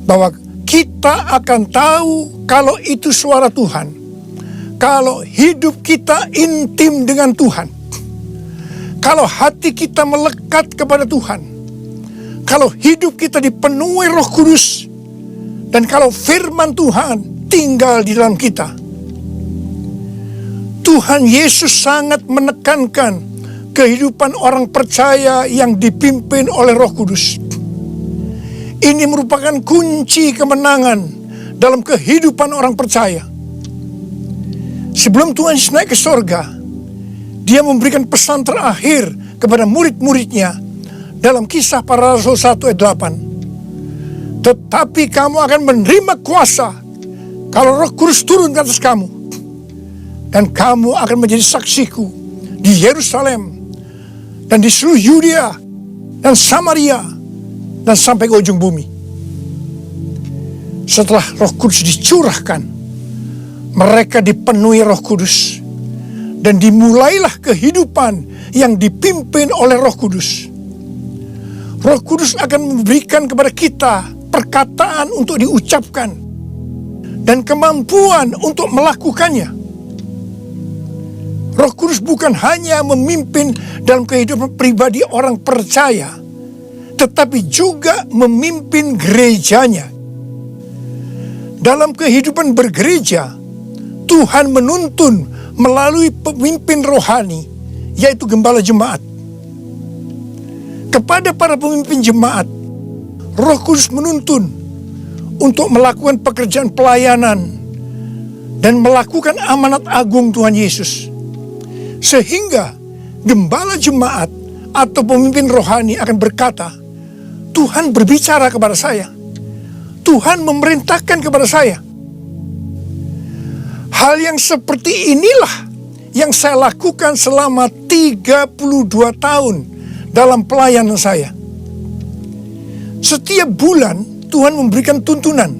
bahwa kita akan tahu kalau itu suara Tuhan kalau hidup kita intim dengan Tuhan. Kalau hati kita melekat kepada Tuhan, kalau hidup kita dipenuhi Roh Kudus, dan kalau firman Tuhan tinggal di dalam kita. Tuhan Yesus sangat menekankan kehidupan orang percaya yang dipimpin oleh Roh Kudus. Ini merupakan kunci kemenangan dalam kehidupan orang percaya. Sebelum Tuhan Yesus naik ke sorga, Dia memberikan pesan terakhir kepada murid-muridnya dalam Kisah Para Rasul 1 ayat 8. Tetapi kamu akan menerima kuasa kalau Roh Kudus turun ke atas kamu. Dan kamu akan menjadi saksiku di Yerusalem dan di seluruh Yudea dan Samaria dan sampai ke ujung bumi. Setelah Roh Kudus dicurahkan, mereka dipenuhi Roh Kudus. Dan dimulailah kehidupan yang dipimpin oleh Roh Kudus. Roh Kudus akan memberikan kepada kita perkataan untuk diucapkan dan kemampuan untuk melakukannya. Roh Kudus bukan hanya memimpin dalam kehidupan pribadi orang percaya, tetapi juga memimpin gerejanya. Dalam kehidupan bergereja, Tuhan menuntun melalui pemimpin rohani, yaitu gembala jemaat. Kepada para pemimpin jemaat, Roh Kudus menuntun untuk melakukan pekerjaan pelayanan dan melakukan amanat agung Tuhan Yesus. Sehingga gembala jemaat atau pemimpin rohani akan berkata, Tuhan berbicara kepada saya. Tuhan memerintahkan kepada saya. Hal yang seperti inilah yang saya lakukan selama 32 tahun dalam pelayanan saya. Setiap bulan Tuhan memberikan tuntunan.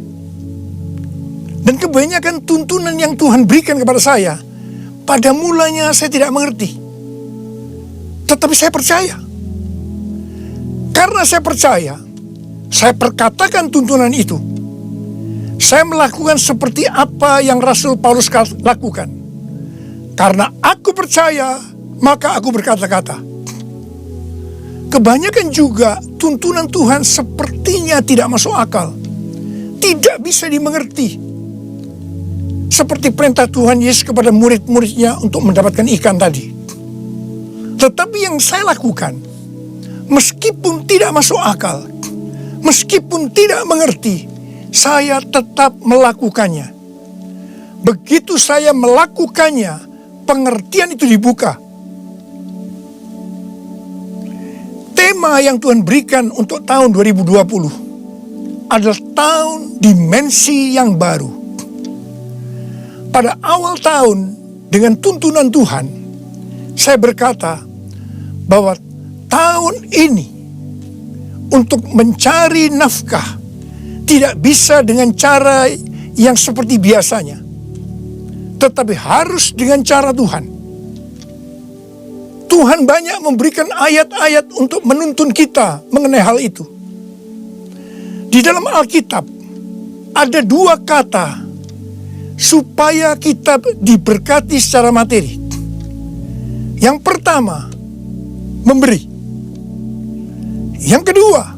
Dan kebanyakan tuntunan yang Tuhan berikan kepada saya, pada mulanya saya tidak mengerti. Tetapi saya percaya. Karena saya percaya, saya perkatakan tuntunan itu. Saya melakukan seperti apa yang Rasul Paulus lakukan. Karena aku percaya, maka aku berkata-kata. Kebanyakan juga tuntunan Tuhan sepertinya tidak masuk akal. Tidak bisa dimengerti. Seperti perintah Tuhan Yesus kepada murid-muridnya untuk mendapatkan ikan tadi. Tetapi yang saya lakukan, meskipun tidak masuk akal, meskipun tidak mengerti, saya tetap melakukannya. Begitu saya melakukannya, pengertian itu dibuka. Tema yang Tuhan berikan untuk tahun 2020 adalah tahun dimensi yang baru. Pada awal tahun dengan tuntunan Tuhan, saya berkata bahwa tahun ini untuk mencari nafkah tidak bisa dengan cara yang seperti biasanya, tetapi harus dengan cara Tuhan. Tuhan banyak memberikan ayat-ayat untuk menuntun kita mengenai hal itu. Di dalam Alkitab ada 2 kata supaya kita diberkati secara materi. Yang pertama, memberi. Yang kedua,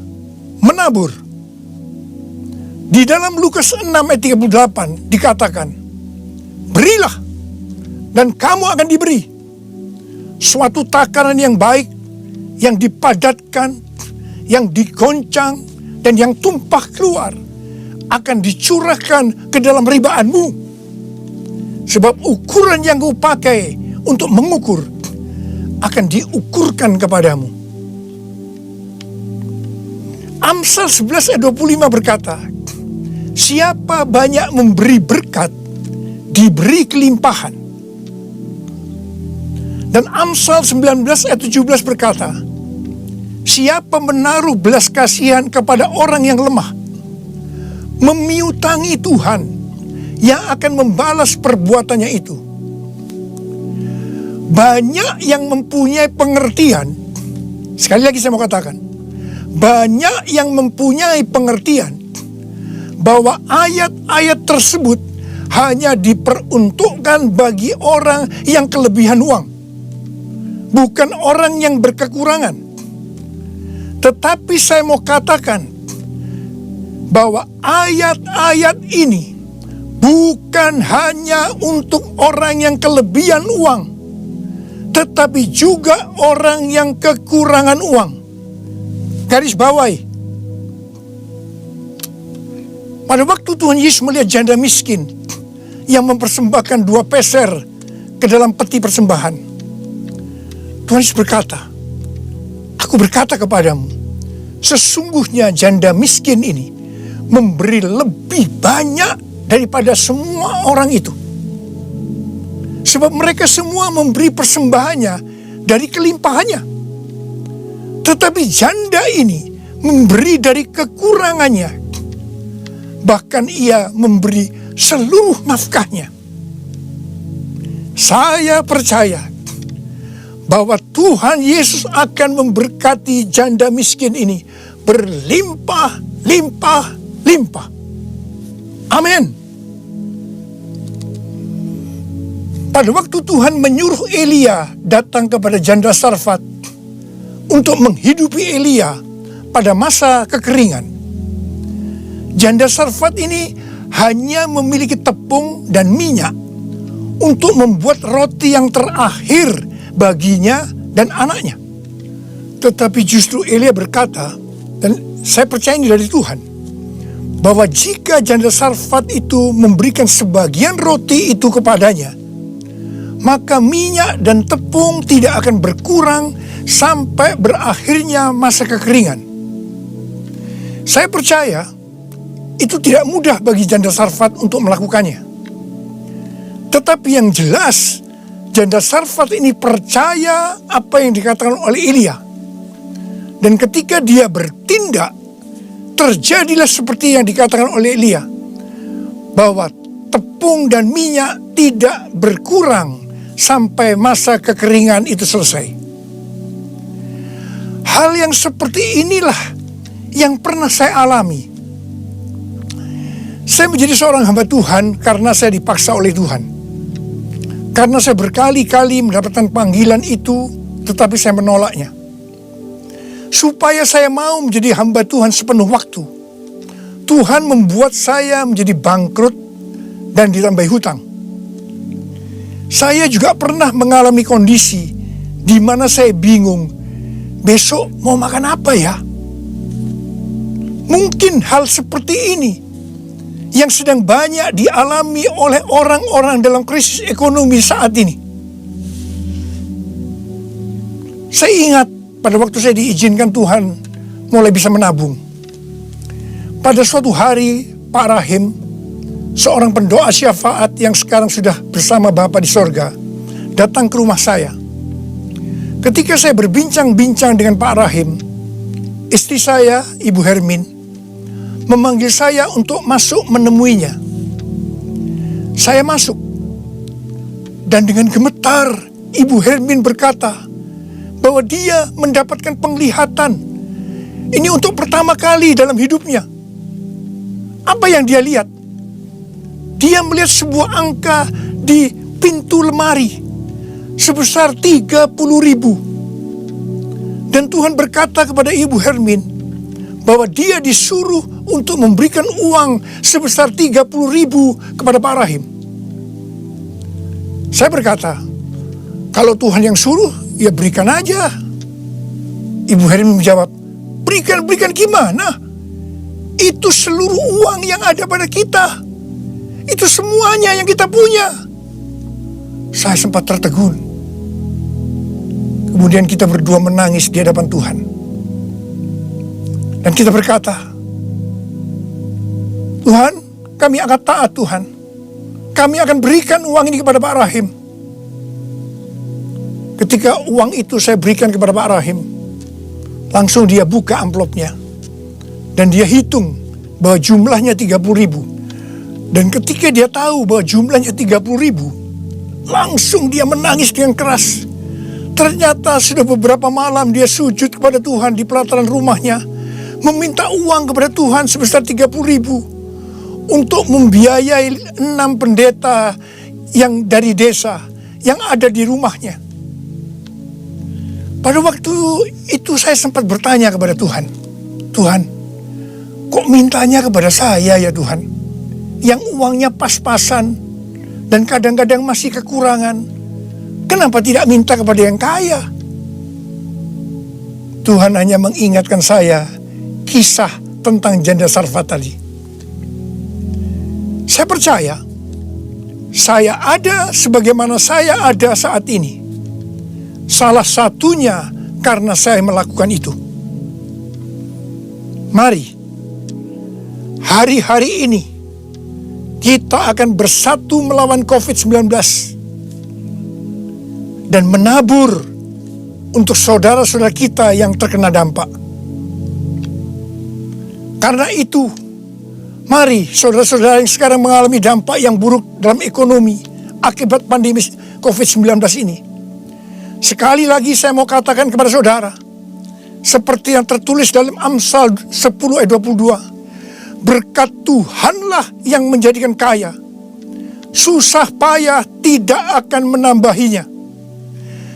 menabur. Di dalam Lukas 6 ayat 38 dikatakan, berilah dan kamu akan diberi. Suatu takaran yang baik, yang dipadatkan, yang digoncang, dan yang tumpah keluar akan dicurahkan ke dalam ribaanmu. Sebab ukuran yang kau pakai untuk mengukur akan diukurkan kepadamu. Amsal 11 ayat 25 berkata, siapa banyak memberi berkat, diberi kelimpahan. Dan Amsal 19 ayat 17 berkata, siapa menaruh belas kasihan kepada orang yang lemah, memiutangi Tuhan yang akan membalas perbuatannya itu. Banyak yang mempunyai pengertian, sekali lagi saya mau katakan, banyak yang mempunyai pengertian bahwa ayat-ayat tersebut hanya diperuntukkan bagi orang yang kelebihan uang, bukan orang yang berkekurangan. Tetapi saya mau katakan bahwa ayat-ayat ini bukan hanya untuk orang yang kelebihan uang, tetapi juga orang yang kekurangan uang. Garis bawahi. Pada waktu Tuhan Yesus melihat janda miskin yang mempersembahkan 2 peser ke dalam peti persembahan, Tuhan Yesus berkata, aku berkata kepadamu, sesungguhnya janda miskin ini memberi lebih banyak daripada semua orang itu. Sebab mereka semua memberi persembahannya dari kelimpahannya. Tetapi janda ini memberi dari kekurangannya. Bahkan ia memberi seluruh nafkahnya. Saya percaya bahwa Tuhan Yesus akan memberkati janda miskin ini berlimpah, limpah, limpah. Amin. Pada waktu Tuhan menyuruh Elia datang kepada janda Sarfat untuk menghidupi Elia pada masa kekeringan, janda Sarfat ini hanya memiliki tepung dan minyak untuk membuat roti yang terakhir baginya dan anaknya. Tetapi justru Elia berkata, dan saya percaya ini dari Tuhan, bahwa jika janda Sarfat itu memberikan sebagian roti itu kepadanya, maka minyak dan tepung tidak akan berkurang sampai berakhirnya masa kekeringan. Saya percaya itu tidak mudah bagi janda Sarfat untuk melakukannya. Tetapi yang jelas, janda Sarfat ini percaya apa yang dikatakan oleh Elia. Dan ketika dia bertindak, terjadilah seperti yang dikatakan oleh Elia, bahwa tepung dan minyak tidak berkurang sampai masa kekeringan itu selesai. Hal yang seperti inilah yang pernah saya alami. Saya menjadi seorang hamba Tuhan karena saya dipaksa oleh Tuhan. Karena saya berkali-kali mendapatkan panggilan itu, tetapi saya menolaknya. Supaya saya mau menjadi hamba Tuhan sepenuh waktu, Tuhan membuat saya menjadi bangkrut dan ditambahi hutang. Saya juga pernah mengalami kondisi di mana saya bingung, besok mau makan apa ya? Mungkin hal seperti ini yang sedang banyak dialami oleh orang-orang dalam krisis ekonomi saat ini. Saya ingat pada waktu saya diizinkan Tuhan mulai bisa menabung. Pada suatu hari, Pak Rahim, seorang pendoa syafaat yang sekarang sudah bersama Bapa di sorga, datang ke rumah saya. Ketika saya berbincang-bincang dengan Pak Rahim, istri saya, Ibu Hermin, memanggil saya untuk masuk menemuinya. Saya masuk, dan dengan gemetar Ibu Hermin berkata bahwa dia mendapatkan penglihatan. Ini untuk pertama kali dalam hidupnya. Apa yang dia lihat? Dia melihat sebuah angka di pintu lemari sebesar 30.000. Dan Tuhan berkata kepada Ibu Hermin bahwa dia disuruh untuk memberikan uang sebesar 30.000 kepada Pak Rahim. Saya berkata, kalau Tuhan yang suruh, ya berikan aja. Ibu Hermin menjawab, berikan gimana? Itu seluruh uang yang ada pada kita. Itu semuanya yang kita punya. Saya sempat tertegun. Kemudian kita berdua menangis di hadapan Tuhan. Dan kita berkata, Tuhan, kami akan taat Tuhan. Kami akan berikan uang ini kepada Pak Rahim. Ketika uang itu saya berikan kepada Pak Rahim, langsung dia buka amplopnya. Dan dia hitung bahwa jumlahnya 30.000. Dan ketika dia tahu bahwa jumlahnya 30.000, langsung dia menangis dengan keras. Ternyata sudah beberapa malam dia sujud kepada Tuhan di pelataran rumahnya, meminta uang kepada Tuhan sebesar 30.000 untuk membiayai 6 pendeta yang dari desa yang ada di rumahnya. Pada waktu itu saya sempat bertanya kepada Tuhan, Tuhan, kok mintanya kepada saya ya Tuhan, yang uangnya pas-pasan dan kadang-kadang masih kekurangan, kenapa tidak minta kepada yang kaya? Tuhan hanya mengingatkan saya kisah tentang janda Sarfat tadi. Saya percaya, saya ada sebagaimana saya ada saat ini. Salah satunya karena saya melakukan itu. Mari, hari-hari ini kita akan bersatu melawan COVID-19 dan menabur untuk saudara-saudara kita yang terkena dampak. Karena itu, mari saudara-saudara yang sekarang mengalami dampak yang buruk dalam ekonomi akibat pandemi COVID-19 ini. Sekali lagi saya mau katakan kepada saudara, seperti yang tertulis dalam Amsal 10 ayat 22, berkat Tuhanlah yang menjadikan kaya, susah payah tidak akan menambahinya.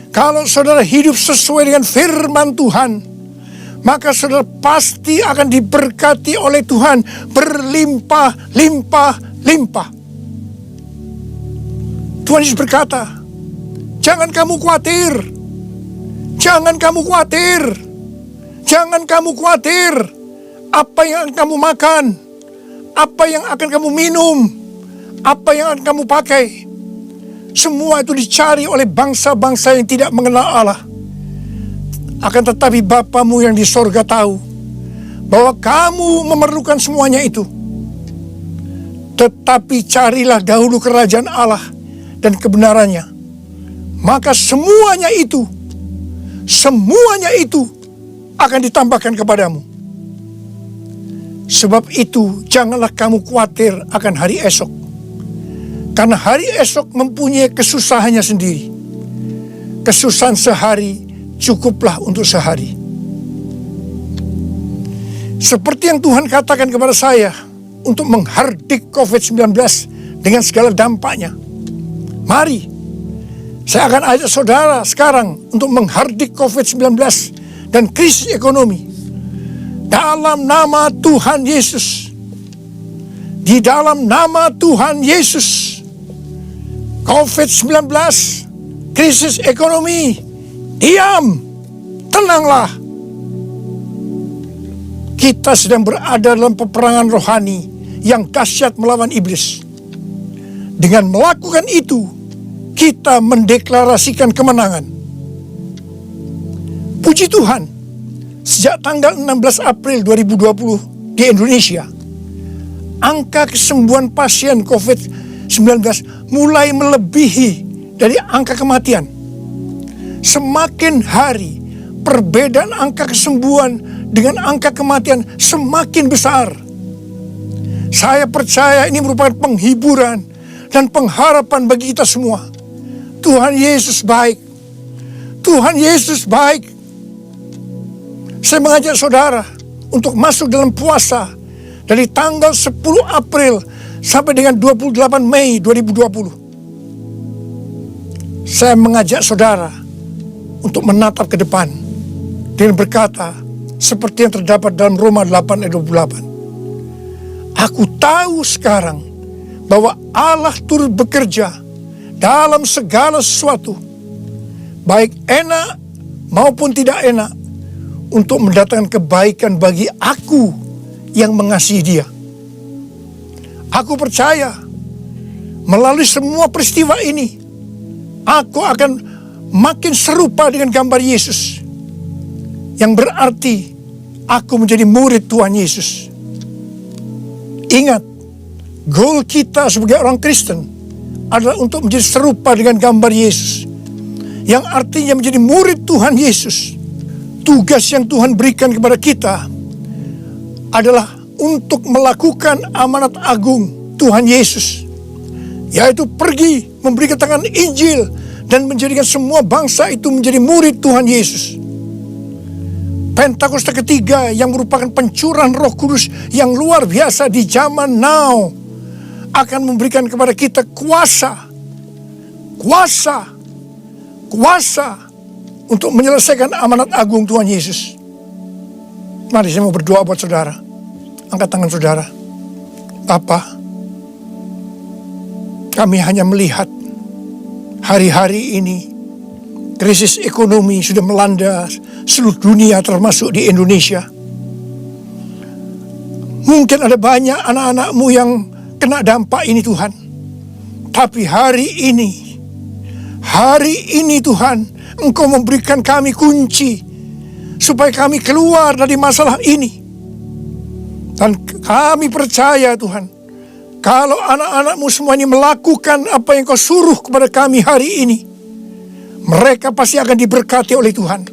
Kalau saudara hidup sesuai dengan firman Tuhan, maka saudara pasti akan diberkati oleh Tuhan berlimpah-limpah-limpah. Tuhan Yesus berkata, jangan kamu khawatir. Jangan kamu khawatir. Jangan kamu khawatir. Apa yang akan kamu makan? Apa yang akan kamu minum? Apa yang akan kamu pakai? Semua itu dicari oleh bangsa-bangsa yang tidak mengenal Allah. Akan tetapi Bapamu yang di sorga tahu bahwa kamu memerlukan semuanya itu. Tetapi carilah dahulu kerajaan Allah dan kebenarannya. Maka semuanya itu akan ditambahkan kepadamu. Sebab itu janganlah kamu khawatir akan hari esok. Karena hari esok mempunyai kesusahannya sendiri. Kesusahan sehari cukuplah untuk sehari. Seperti yang Tuhan katakan kepada saya untuk menghardik COVID-19 dengan segala dampaknya. Mari, saya akan ajak saudara sekarang untuk menghardik COVID-19 dan krisis ekonomi. Dalam nama Tuhan Yesus. Di dalam nama Tuhan Yesus. COVID-19, krisis ekonomi, diam, tenanglah. Kita sedang berada dalam peperangan rohani yang dahsyat melawan iblis. Dengan melakukan itu, kita mendeklarasikan kemenangan. Puji Tuhan, sejak tanggal 16 April 2020 di Indonesia, angka kesembuhan pasien COVID-19 mulai melebihi dari angka kematian. Semakin hari, perbedaan angka kesembuhan dengan angka kematian semakin besar. Saya percaya ini merupakan penghiburan dan pengharapan bagi kita semua. Tuhan Yesus baik. Tuhan Yesus baik. Saya mengajak saudara untuk masuk dalam puasa dari tanggal 10 April sampai dengan 28 Mei 2020. Saya mengajak saudara untuk menatap ke depan dengan berkata seperti yang terdapat dalam Roma 8 ayat 28. Aku tahu sekarang bahwa Allah turut bekerja dalam segala sesuatu, baik enak maupun tidak enak, untuk mendatangkan kebaikan bagi aku yang mengasihi Dia. Aku percaya melalui semua peristiwa ini, aku akan makin serupa dengan gambar Yesus, yang berarti aku menjadi murid Tuhan Yesus. Ingat, goal kita sebagai orang Kristen adalah untuk menjadi serupa dengan gambar Yesus, yang artinya menjadi murid Tuhan Yesus. Tugas yang Tuhan berikan kepada kita adalah untuk melakukan amanat agung Tuhan Yesus, yaitu pergi memberi keterangan Injil dan menjadikan semua bangsa itu menjadi murid Tuhan Yesus. Pentakosta ketiga yang merupakan pencurahan Roh Kudus yang luar biasa di zaman now akan memberikan kepada kita kuasa untuk menyelesaikan amanat agung Tuhan Yesus. Mari saya mau berdoa buat saudara. Angkat tangan saudara. Bapa, kami hanya melihat hari-hari ini krisis ekonomi sudah melanda seluruh dunia termasuk di Indonesia. Mungkin ada banyak anak-anak-Mu yang kena dampak ini Tuhan. Tapi hari ini Tuhan, Engkau memberikan kami kunci supaya kami keluar dari masalah ini. Dan kami percaya Tuhan, kalau anak-anak-Mu semua ini melakukan apa yang Kau suruh kepada kami hari ini, mereka pasti akan diberkati oleh Tuhan.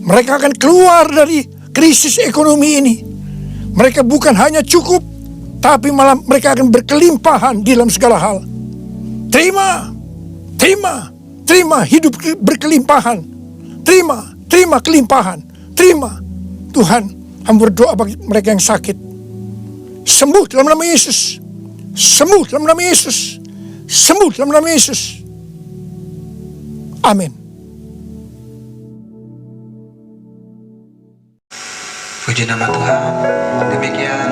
Mereka akan keluar dari krisis ekonomi ini. Mereka bukan hanya cukup, tapi malah mereka akan berkelimpahan di dalam segala hal. Terima hidup berkelimpahan. Terima kelimpahan. Terima. Tuhan, hamba berdoa bagi mereka yang sakit. Sembuh dalam nama Yesus. Sembuh dalam nama Yesus. Sembuh dalam nama Yesus. Amin. Puji nama Tuhan. Demikian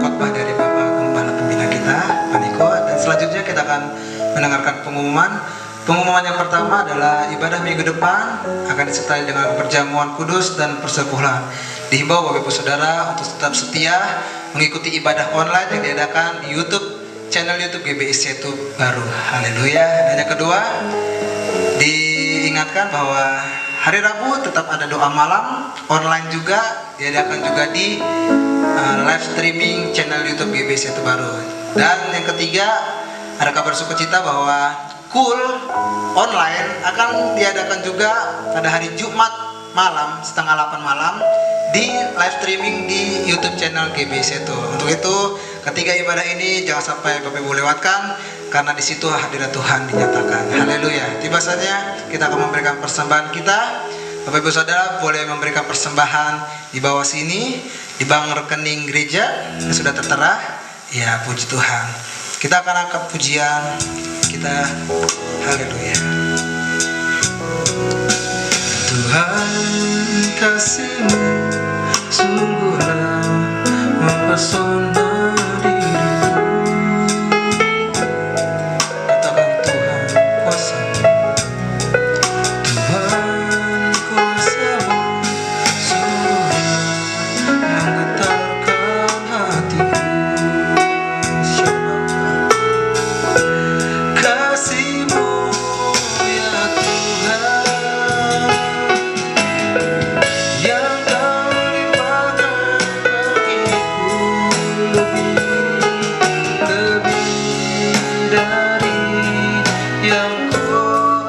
khotbah dari Bapak Gembala Pembina kita, Pak Niko. Dan selanjutnya kita akan mendengarkan pengumuman. Pengumuman yang pertama adalah ibadah minggu depan akan disertai dengan perjamuan kudus dan persepuluhan. Dihimbau Bapak Ibu Saudara untuk tetap setia mengikuti ibadah online yang diadakan di channel YouTube GBI Setu Baru. Haleluya. Dan yang kedua, diingatkan bahwa hari Rabu tetap ada doa malam online juga, diadakan juga di live streaming channel YouTube GBI Setu Baru. Dan yang ketiga, ada kabar sukacita bahwa Cool online akan diadakan juga pada hari Jumat malam setengah 8 malam di live streaming di YouTube channel GBI Setu. Untuk itu, ketiga ibadah ini jangan sampai Bapak Ibu lewatkan, karena di situ hadirat Tuhan dinyatakan. Haleluya. Tiba saatnya kita akan memberikan persembahan kita. Bapak Ibu Saudara boleh memberikan persembahan di bawah sini di bank rekening gereja yang sudah tertera. Ya, puji Tuhan. Kita akan angkat pujian kita. Haleluya. Tuhan, kasih-Mu sungguhlah mempesona diriku. Katakan Tuhan kuasa-Mu. Tuhan kuasa-Mu sungguhlah menggetarkan hatiku. Kasih-Mu ya Tuhan, yang Kau limpahkan bagiku lebih dari yang Kau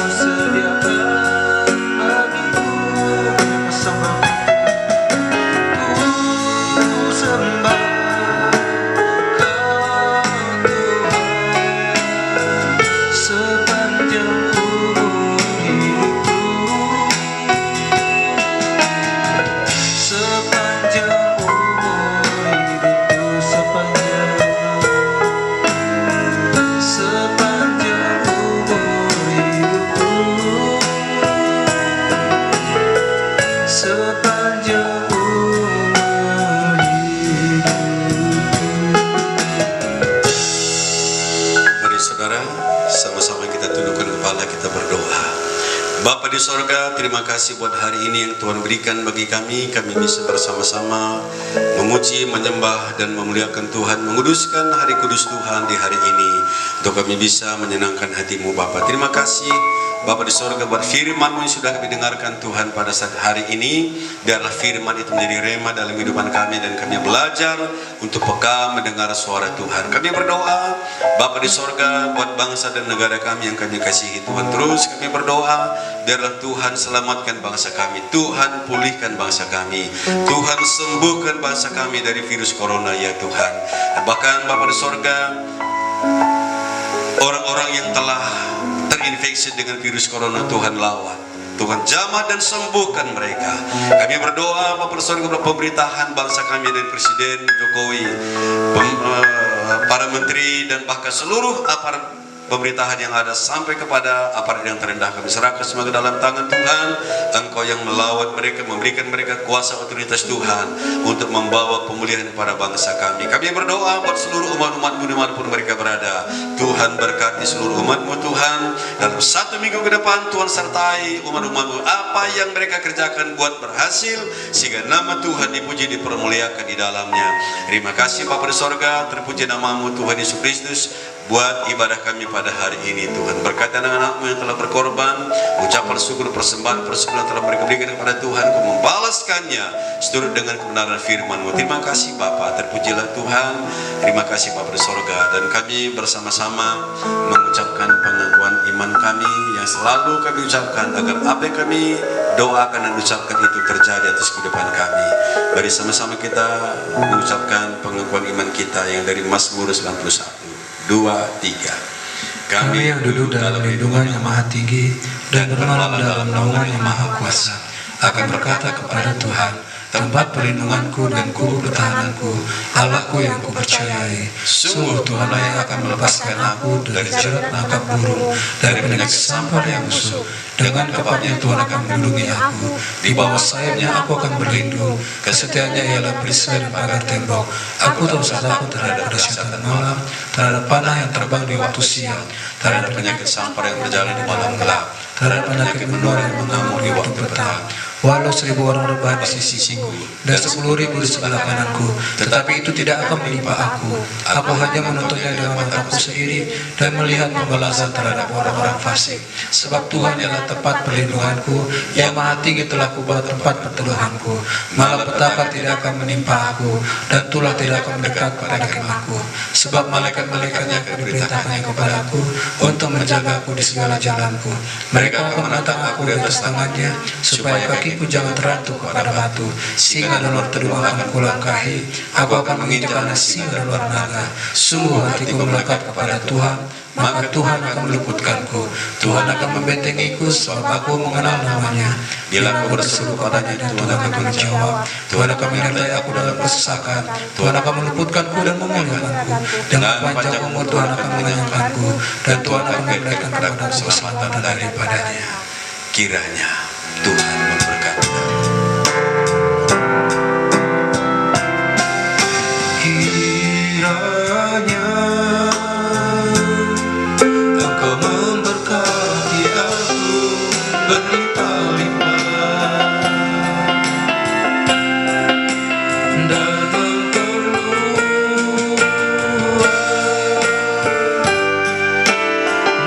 sediakan bagiku. Ku sembah sepanjang umur hidupku, sepanjang umur hidupku, sepanjang umur hidupku, sepanjang umur hidupku. Mari saudara, sama-sama kita tundukkan kepala, kita berdoa. Bapa di sorga, terima kasih buat hari ini yang Tuhan berikan bagi kami. Kami bisa bersama-sama memuji, menyembah, dan memuliakan Tuhan, menguduskan hari kudus Tuhan di hari ini, untuk kami bisa menyenangkan hati-Mu Bapa. Terima kasih Bapa di sorga buat firman-Mu yang sudah kami dengarkan Tuhan pada saat hari ini. Biarlah firman itu menjadi rema dalam kehidupan kami, dan kami belajar untuk peka mendengar suara Tuhan. Kami berdoa Bapa di sorga buat bangsa dan negara kami yang kami kasihi Tuhan. Terus kami berdoa, biarlah Tuhan selamatkan bangsa kami, Tuhan pulihkan bangsa kami, Tuhan sembuhkan bangsa kami dari virus corona ya Tuhan. Bahkan Bapa di sorga, orang-orang yang telah terinfeksi dengan virus corona, Tuhan lawan, Tuhan jamah dan sembuhkan mereka. Kami berdoa Bapak di sorga kepada pemerintahan bangsa kami dari Presiden Jokowi, para menteri, dan bahkan seluruh aparat pemerintahan yang ada sampai kepada aparat yang terendah. Kami serahkan semua ke dalam tangan Tuhan. Engkau yang melawat mereka, memberikan mereka kuasa otoritas Tuhan untuk membawa pemulihan kepada bangsa kami. Kami berdoa buat seluruh umat-umat-Mu dimanapun mereka berada. Tuhan berkati seluruh umat-Mu Tuhan. Dalam 1 minggu ke depan Tuhan sertai umat-umat-Mu. Apa yang mereka kerjakan buat berhasil, sehingga nama Tuhan dipuji, dipermuliakan di dalamnya. Terima kasih Bapa di sorga, terpuji nama-Mu Tuhan Yesus Kristus buat ibadah kami pada hari ini Tuhan. Berkati anak-anak-Mu yang telah berkorban, ucapan syukur, persembahan yang telah mereka berikan kepada Tuhan, Kau membalaskannya seturut dengan kebenaran firman-Mu. Terima kasih Bapa, terpujilah Tuhan. Terima kasih Bapa di sorga. Dan kami bersama-sama mengucapkan pengakuan iman kami yang selalu kami ucapkan, agar apa yang kami doakan dan ucapkan itu terjadi atas kehidupan kami. Mari sama-sama kita mengucapkan pengakuan iman kita yang dari Mazmur 91. 2, 3. Kami yang duduk dalam lindungan yang maha tinggi dan bermalam dalam naungan yang maha kuasa akan berkata kepada Tuhan, tempat perlindunganku dan kubu pertahananku, Allahku yang kupercayai. Sungguh Tuhanlah yang akan melepaskan aku dari jerat nangkap burung, dari penyakit sampar yang busuk. Dengan kepalanya Tuhan akan melindungi aku, di bawah sayapnya aku akan berlindung. Kesetiaannya ialah perisai dan pagar tembok. Aku tak usah takut terhadap dahsyatan malam, terhadap panah yang terbang di waktu siang, terhadap penyakit sampar yang berjalan di malam gelap, terhadap penyakit menor yang mengamuk di waktu petang. Walau 1000 orang rebah di sisiku dan 10.000 di sebelah kananku, tetapi itu tidak akan menimpa aku. Aku hanya menontonnya dengan mataku sendiri dan melihat pembalasan terhadap orang-orang fasik. Sebab Tuhan ialah tempat perlindunganku, yang Maha Tinggi telah kubuat tempat perteduhanku. Malapetaka tidak akan menimpa aku, dan tulah tidak akan mendekat pada kemahku. Sebab malaikat-malaikatnya akan diperintahkannya kepadaku untuk menjagaku di segala jalanku. Mereka akan menatang aku di atas tangannya, supaya kakiku jangan terantuk kepada batu. Singa dan ular terung akan kulangkahi, aku akan menginjak anak singa dan ular naga. Sungguh hatiku melekat kepada Tuhan, maka Tuhan akan meluputkanku. Tuhan akan membentengiku, sebab aku mengenal namanya. Bila aku berseru padanya, Tuhan akan menjawab. Tuhan akan menyertai aku dalam kesesakan. Tuhan akan meluputkanku dan memuliakanku. Dengan panjang umur Tuhan akan menyenangkanku, dan Tuhan akan memberikan kepadaku keselamatan daripadanya. Kiranya Tuhan memberkati. Kiranya Engkau memberkati aku berlimpah-limpah, dan memperluas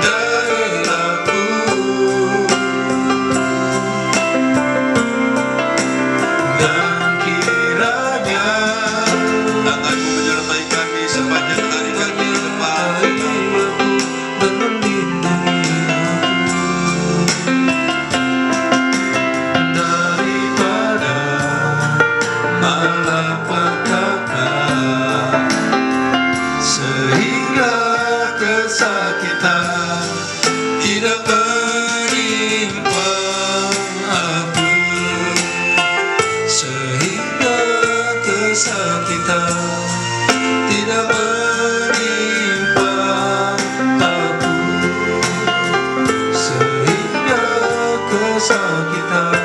daerahku, dan kiranya Tanganmu menyertai kami sepanjang hari kami ke depan. dan melindungi daripada malapetaka, sehingga kesakitan tidak menimpa aku, sehingga kesakitan tidak menimpa aku, sehingga kesakitan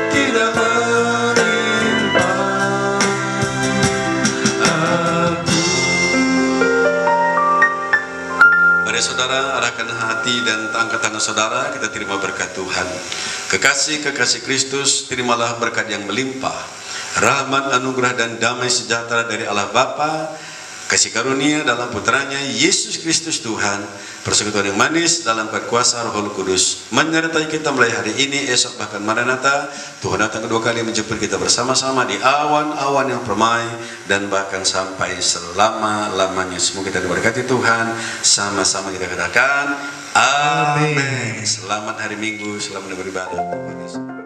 tidak menimpa aku. Mari saudara arahkan hati dan angkat tangan saudara, kita terima berkat Tuhan. Kekasih-kekasih Kristus, terimalah berkat yang melimpah, rahmat, anugerah dan damai sejahtera dari Allah Bapa, kasih karunia dalam putranya Yesus Kristus Tuhan, persekutuan yang manis dalam kuasa Roh Kudus menyertai kita mulai hari ini, esok, bahkan Maranatha. Tuhan datang kedua kali menjemput kita bersama-sama di awan-awan yang permai dan bahkan sampai selama-lamanya. Semoga kita diberkati Tuhan. Sama-sama kita katakan amin. Selamat hari Minggu, selamat beribadah.